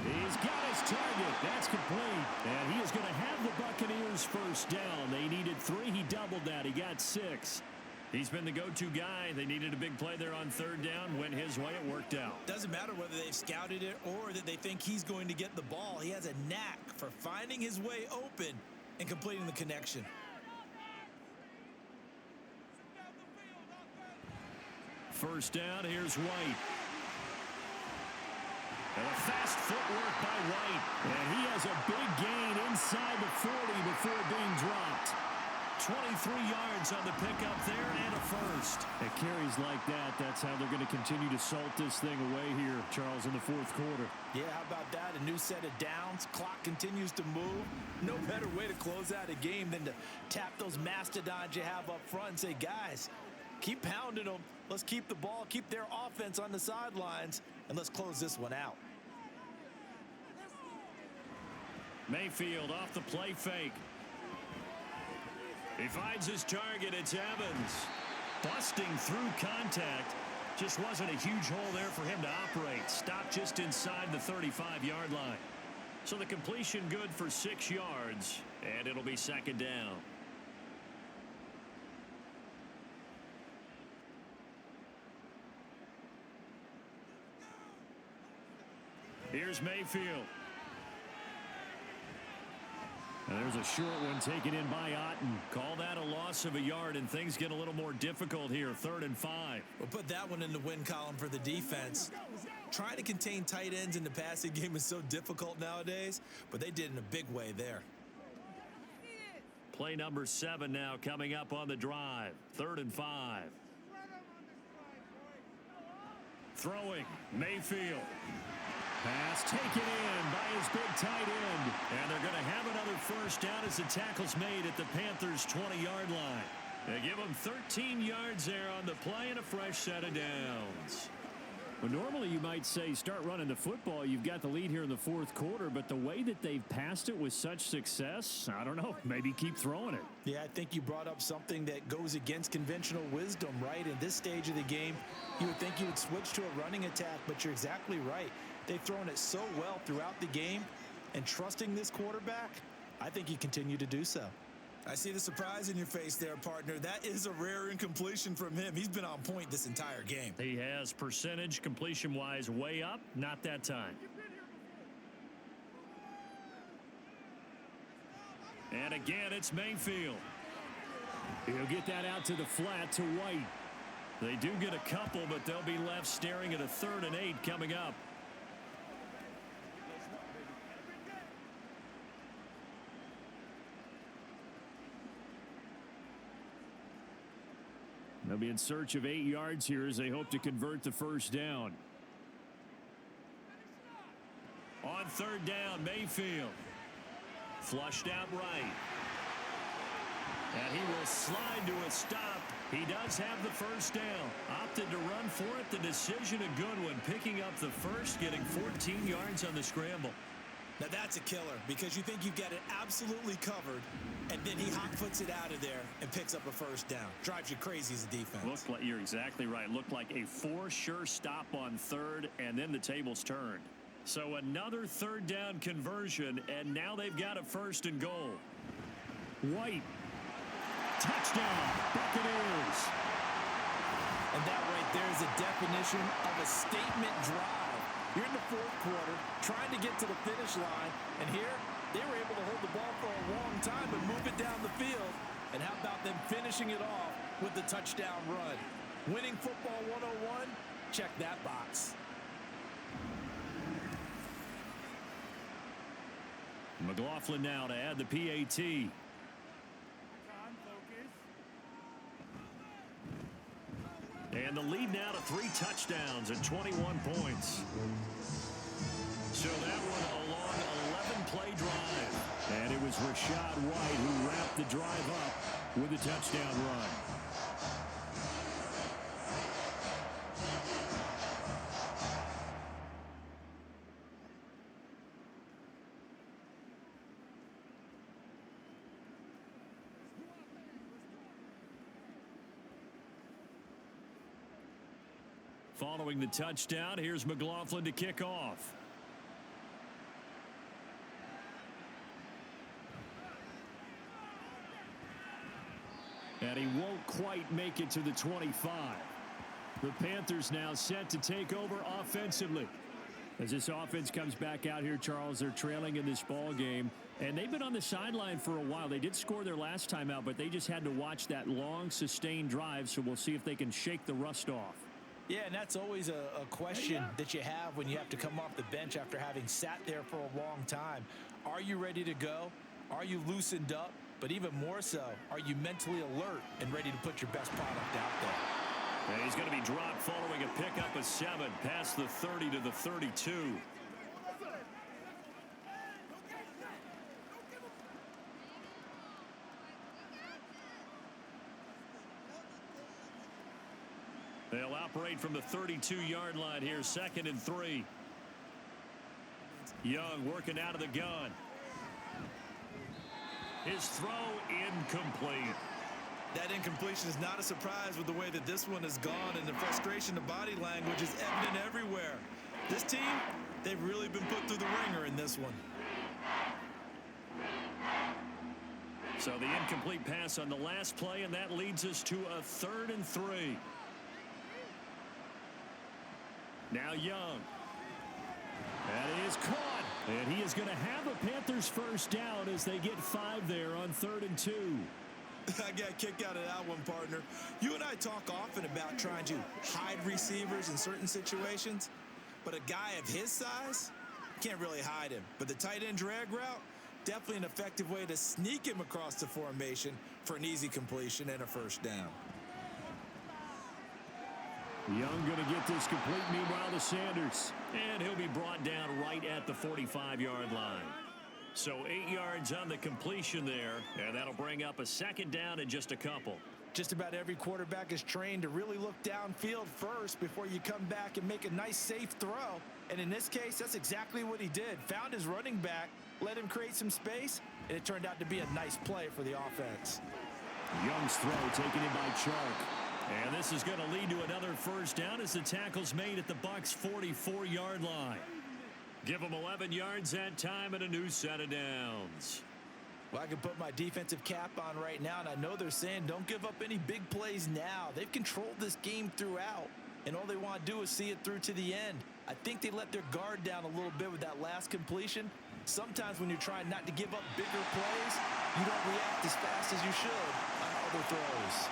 He's got his target. That's complete. And he is going to have the Buccaneers first down. They needed 3. He doubled that. He got 6. He's been the go-to guy. They needed a big play there on 3rd down. Went his way. It worked out. Doesn't matter whether they've scouted it or that they think he's going to get the ball. He has a knack for finding his way open and completing the connection. First down. Here's White. And a fast footwork by White. And he has a big gain inside the 40 before being dropped. 23 yards on the pickup there and a first. At carries like that, that's how they're going to continue to salt this thing away here, Charles, in the fourth quarter. Yeah, how about that? A new set of downs. Clock continues to move. No better way to close out a game than to tap those mastodons you have up front and say, guys, keep pounding them. Let's keep the ball, keep their offense on the sidelines, and let's close this one out. Mayfield off the play fake. He finds his target. It's Evans. Busting through contact. Just wasn't a huge hole there for him to operate. Stopped just inside the 35-yard line. So the completion good for 6 yards, and it'll be 2nd down. Here's Mayfield. And there's a short one taken in by Otten. Call that a loss of a yard, and things get a little more difficult here. 3rd and 5. We'll put that one in the win column for the defense. Trying to contain tight ends in the passing game is so difficult nowadays, but they did in a big way there. Play number 7 now coming up on the drive. 3rd and 5. Throwing, Mayfield. Pass taken in by his big tight end. And they're going to have another first down as the tackle's made at the Panthers' 20-yard line. They give them 13 yards there on the play and a fresh set of downs. Well, normally you might say start running the football. You've got the lead here in the fourth quarter, but the way that they've passed it with such success, I don't know, maybe keep throwing it. Yeah, I think you brought up something that goes against conventional wisdom, right? In this stage of the game, you would think you would switch to a running attack, but you're exactly right. They've thrown it so well throughout the game, and trusting this quarterback, I think you continue to do so. I see the surprise in your face there, partner. That is a rare incompletion from him. He's been on point this entire game. He has percentage completion-wise way up, not that time. And again, it's Mayfield. He'll get that out to the flat to White. They do get a couple, but they'll be left staring at a 3rd and 8 coming up. They'll be in search of 8 yards here as they hope to convert the first down. On 3rd down, Mayfield. Flushed out right. And he will slide to a stop. He does have the first down. Opted to run for it. The decision a good one. Picking up the first, getting 14 yards on the scramble. Now that's a killer because you think you've got it absolutely covered, and then he hot-foots it out of there and picks up a first down. Drives you crazy as a defense. Looked like, you're exactly right. Looked like a 4-sure stop on 3rd, and then the tables turned. So another 3rd down conversion, and now they've got a 1st and goal. White. Touchdown, Buccaneers. And that right there is a definition of a statement drive. You're in the fourth quarter, trying to get to the finish line, and here they were able to hold the ball for a long time and move it down the field. And how about them finishing it off with the touchdown run? Winning football 101, check that box. McLaughlin now to add the PAT. And the lead now to 3 touchdowns and 21 points. So that one a long 11-play drive. And it was Rashad White who wrapped the drive up with a touchdown run. Following the touchdown, here's McLaughlin to kick off. And he won't quite make it to the 25. The Panthers now set to take over offensively. As this offense comes back out here, Charles, they're trailing in this ball game. And they've been on the sideline for a while. They did score their last time out, but they just had to watch that long, sustained drive. So we'll see if they can shake the rust off. Yeah, and that's always a question that you have when you have to come off the bench after having sat there for a long time. Are you ready to go? Are you loosened up? But even more so, are you mentally alert and ready to put your best product out there? And he's going to be dropped following a pickup of 7 past the 30 to the 32. They'll operate from the 32-yard line here, 2nd and 3. Young working out of the gun. His throw incomplete. That incompletion is not a surprise with the way that this one has gone, and the frustration of body language is evident everywhere. This team, they've really been put through the ringer in this one. So the incomplete pass on the last play, and that leads us to a 3rd and 3. Now Young. That is caught. And he is going to have a Panthers first down as they get 5 there on 3rd and 2. I got kicked out of that one, partner. You and I talk often about trying to hide receivers in certain situations, but a guy of his size can't really hide him. But the tight end drag route, definitely an effective way to sneak him across the formation for an easy completion and a first down. Young going to get this complete, meanwhile to Sanders. And he'll be brought down right at the 45-yard line. So 8 yards on the completion there, and that'll bring up a 2nd down in just a couple. Just about every quarterback is trained to really look downfield first before you come back and make a nice, safe throw. And in this case, that's exactly what he did. Found his running back, let him create some space, and it turned out to be a nice play for the offense. Young's throw taken in by Chark. And this is going to lead to another first down as the tackle's made at the Bucs' 44-yard line. Give them 11 yards that time and a new set of downs. Well, I can put my defensive cap on right now, and I know they're saying don't give up any big plays now. They've controlled this game throughout, and all they want to do is see it through to the end. I think they let their guard down a little bit with that last completion. Sometimes when you're trying not to give up bigger plays, you don't react as fast as you should on other throws.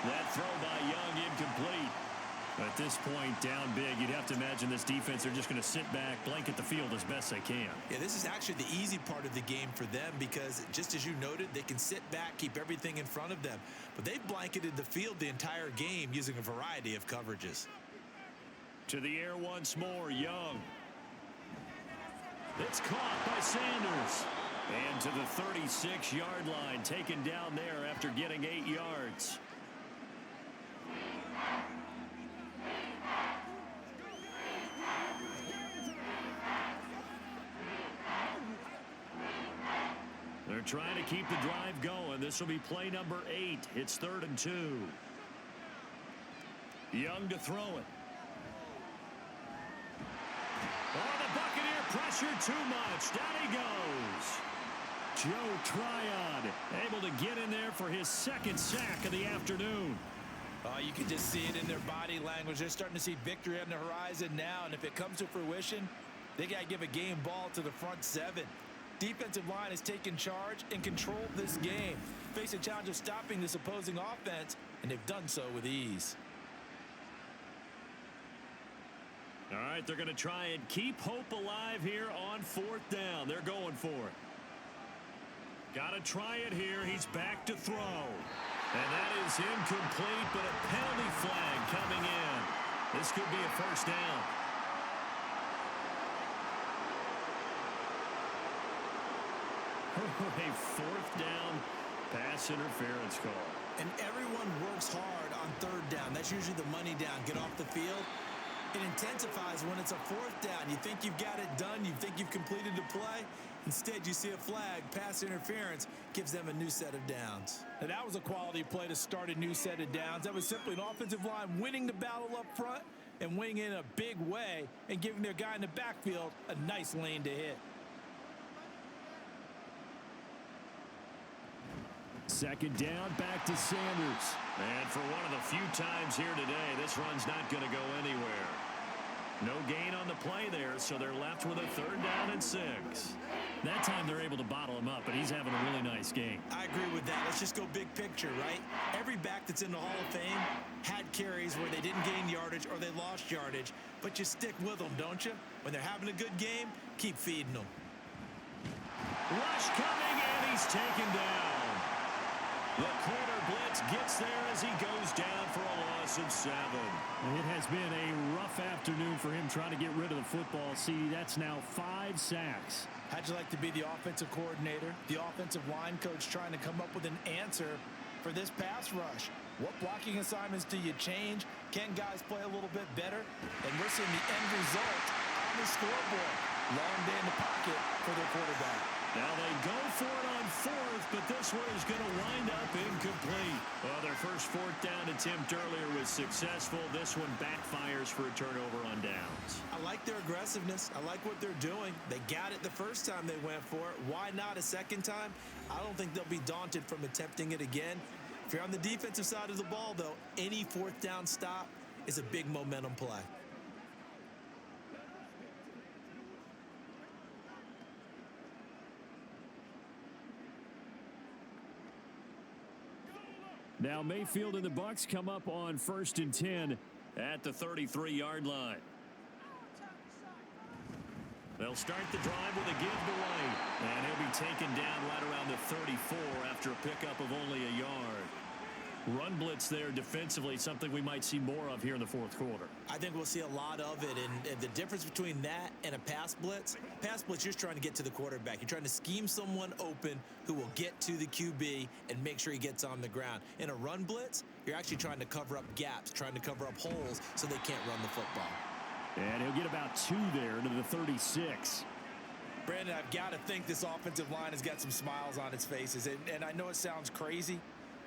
That throw by Young incomplete. At this point, down big, you'd have to imagine this defense are just going to sit back, blanket the field as best they can. Yeah, this is actually the easy part of the game for them because, just as you noted, they can sit back, keep everything in front of them. But they've blanketed the field the entire game using a variety of coverages. To the air once more, Young. It's caught by Sanders. And to the 36-yard line, taken down there after getting 8 yards. They're trying to keep the drive going. This will be play number 8. It's 3rd and 2. Young to throw it. Oh, the Buccaneer pressure too much. Down he goes. Joe Tryon able to get in there for his 2nd sack of the afternoon. You can just see it in their body language. They're starting to see victory on the horizon now, and if it comes to fruition, they got to give a game ball to the front seven. Defensive line has taken charge and controlled this game. Face a challenge of stopping this opposing offense, and they've done so with ease. All right, they're going to try and keep hope alive here on 4th down. They're going for it. Got to try it here. He's back to throw. And that is incomplete, but a penalty flag coming in. This could be a first down. A 4th down pass interference call. And everyone works hard on 3rd down. That's usually the money down. Get off the field. It intensifies when it's a 4th down. You think you've got it done. You think you've completed the play. Instead, you see a flag. Pass interference gives them a new set of downs. Now, that was a quality play to start a new set of downs. That was simply an offensive line winning the battle up front and winning in a big way and giving their guy in the backfield a nice lane to hit. 2nd down, back to Sanders. And for one of the few times here today, this run's not going to go anywhere. No gain on the play there, so they're left with a 3rd down and 6. That time they're able to bottle him up, but he's having a really nice game. I agree with that. Let's just go big picture, right? Every back that's in the Hall of Fame had carries where they didn't gain yardage or they lost yardage, but you stick with them, don't you? When they're having a good game, keep feeding them. Rush coming, and he's taken down. The corner blitz gets there as he goes down for a loss of 7. It has been a rough afternoon for him trying to get rid of the football. See, that's now 5 sacks. How'd you like to be the offensive coordinator, the offensive line coach trying to come up with an answer for this pass rush? What blocking assignments do you change? Can guys play a little bit better? And we're seeing the end result on the scoreboard. Long day in the pocket for their quarterback. Now they go for it on 4th, but this one is going to wind up incomplete. Well, their first 4th down attempt earlier was successful. This one backfires for a turnover on downs. I like their aggressiveness. I like what they're doing. They got it the first time they went for it. Why not a second time? I don't think they'll be daunted from attempting it again. If you're on the defensive side of the ball, though, any 4th down stop is a big momentum play. Now Mayfield and the Bucs come up on 1st and 10 at the 33-yard line. They'll start the drive with a give to White, and he'll be taken down right around the 34 after a pickup of only a yard. Run blitz there defensively, something we might see more of here in the 4th quarter. I think we'll see a lot of it, and the difference between that and a pass blitz, you're trying to get to the quarterback. You're trying to scheme someone open who will get to the QB and make sure he gets on the ground. In a run blitz, you're actually trying to cover up gaps, trying to cover up holes so they can't run the football. And he'll get about 2 there to the 36. Brandon, I've got to think this offensive line has got some smiles on its faces, and I know it sounds crazy,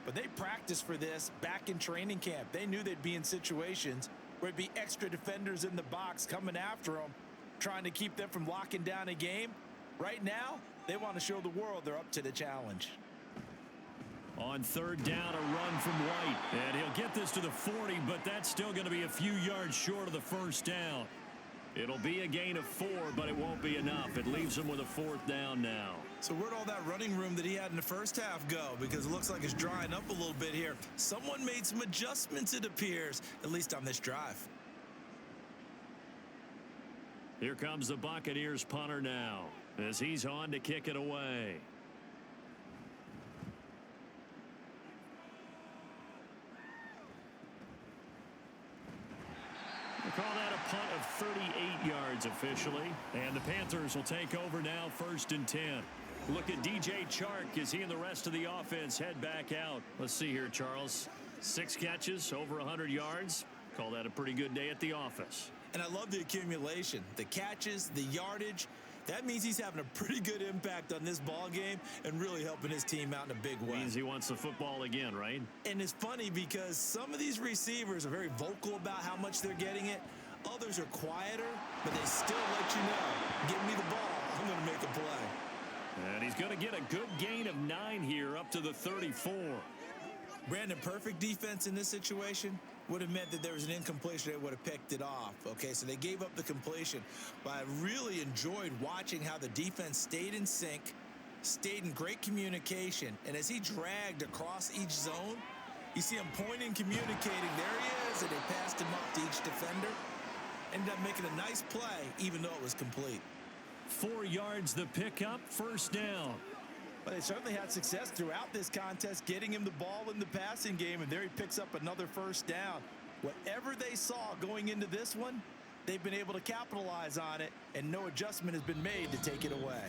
but they practiced for this back in training camp. They knew they'd be in situations where it'd be extra defenders in the box coming after them, trying to keep them from locking down a game. Right now, they want to show the world they're up to the challenge. On 3rd down, a run from White. And he'll get this to the 40, but that's still going to be a few yards short of the first down. It'll be a gain of 4, but it won't be enough. It leaves him with a 4th down now. So where'd all that running room that he had in the first half go? Because it looks like it's drying up a little bit here. Someone made some adjustments, it appears, at least on this drive. Here comes the Buccaneers punter now as he's on to kick it away. We'll call that a punt of 38 yards officially. And the Panthers will take over now, 1st and 10. Look at DJ Chark as he and the rest of the offense head back out. Let's see here, Charles. 6 catches, over 100 yards. Call that a pretty good day at the office. And I love the accumulation, the catches, the yardage. That means he's having a pretty good impact on this ball game and really helping his team out in a big way. Means he wants the football again, right? And it's funny because some of these receivers are very vocal about how much they're getting it. Others are quieter, but they still let you know, give me the ball, I'm going to make a play. And he's going to get a good gain of 9 here up to the 34. Brandon, perfect defense in this situation would have meant that there was an incompletion. They would have picked it off. Okay, so they gave up the completion. But I really enjoyed watching how the defense stayed in sync, stayed in great communication. And as he dragged across each zone, you see him pointing, communicating. There he is, and they passed him up to each defender. Ended up making a nice play, even though it was complete. 4 yards the pickup, first down. But they certainly had success throughout this contest, getting him the ball in the passing game, and there he picks up another first down. Whatever they saw going into this one, they've been able to capitalize on it, and no adjustment has been made to take it away.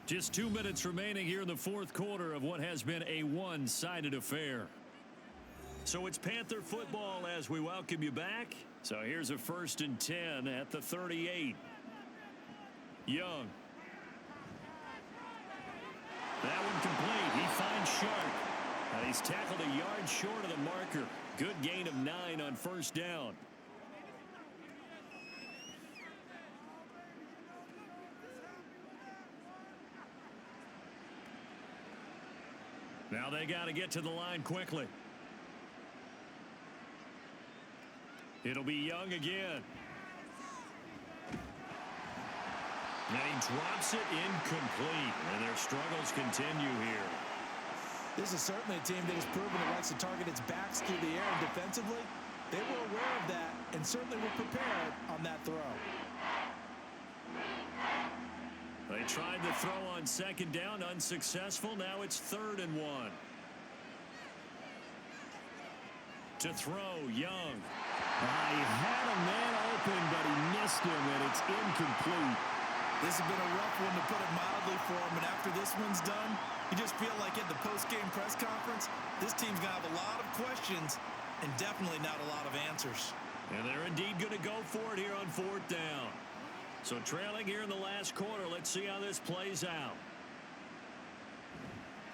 Just 2 minutes remaining here in the fourth quarter of what has been a one-sided affair. So it's Panther football as we welcome you back. So here's a 1st and 10 at the 38. Young. That one complete. He finds Sharp. He's tackled a yard short of the marker. Good gain of 9 on first down. Now they got to get to the line quickly. It'll be Young again. And he drops it incomplete. And their struggles continue here. This is certainly a team that has proven it likes to target its backs through the air, and defensively, they were aware of that and certainly were prepared on that throw. They tried the throw on second down, unsuccessful. Now it's 3rd and 1. To throw, Young. He had a man open, but he missed him, and it's incomplete. This has been a rough one, to put it mildly, for him, and after this one's done, you just feel like at the post-game press conference, this team's going to have a lot of questions and definitely not a lot of answers. And they're indeed going to go for it here on 4th down. So trailing here in the last quarter, let's see how this plays out.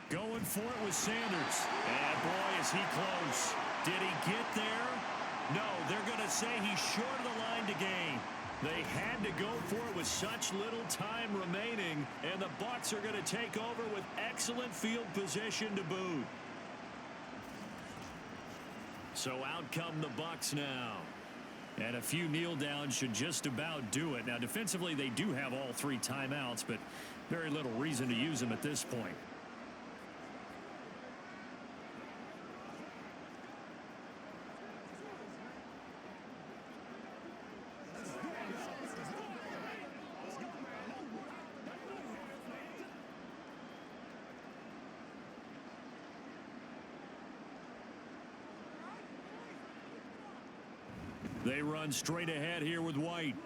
Going for it with Sanders. And boy, is he close. Did he get there? No, they're going to say he's short of the line to gain. They had to go for it with such little time remaining, and the Bucs are going to take over with excellent field position to boot. So out come the Bucs now. And a few kneel downs should just about do it. Now, defensively, they do have all 3 timeouts, but very little reason to use them at this point. They run straight ahead here with White.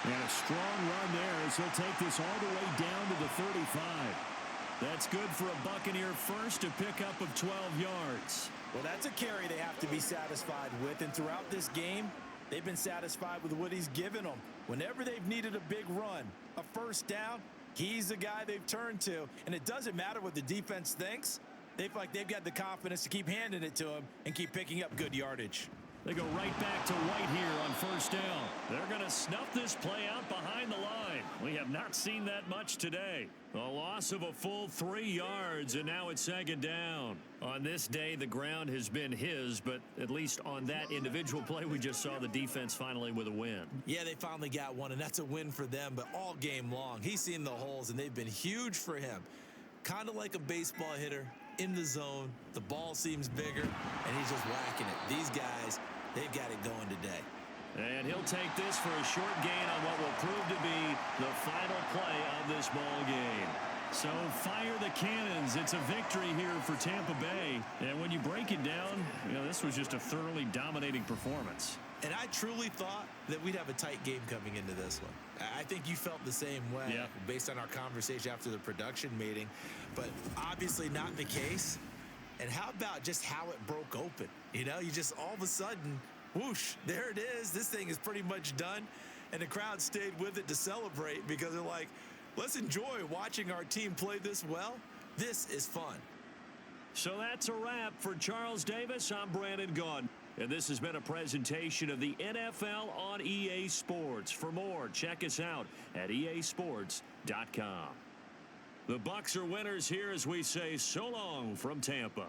And a strong run there as he'll take this all the way down to the 35. That's good for a Buccaneer first, to pick up of 12 yards. Well, that's a carry they have to be satisfied with, and throughout this game, they've been satisfied with what he's given them. Whenever they've needed a big run, a first down, he's the guy they've turned to. And it doesn't matter what the defense thinks. They feel like they've got the confidence to keep handing it to him and keep picking up good yardage. They go right back to White here on first down. They're going to snuff this play out behind the line. We have not seen that much today. A loss of a full 3 yards, and now it's 2nd down. On this day, the ground has been his, but at least on that individual play, we just saw the defense finally with a win. Yeah, they finally got one, and that's a win for them, but all game long, he's seen the holes, and they've been huge for him. Kind of like a baseball hitter in the zone. The ball seems bigger, and he's just whacking it. These guys, they've got it going today. And he'll take this for a short gain on what will prove to be the final play of this ball game. So fire the cannons. It's a victory here for Tampa Bay. And when you break it down, you know, this was just a thoroughly dominating performance. And I truly thought that we'd have a tight game coming into this one. I think you felt the same way based on our conversation after the production meeting, but obviously not the case. And how about just how it broke open? You know, you just all of a sudden, whoosh, there it is. This thing is pretty much done. And the crowd stayed with it to celebrate because they're like, let's enjoy watching our team play this well. This is fun. So that's a wrap for Charles Davis. I'm Brandon Gaudin. And this has been a presentation of the NFL on EA Sports. For more, check us out at easports.com. The Bucs are winners here as we say so long from Tampa.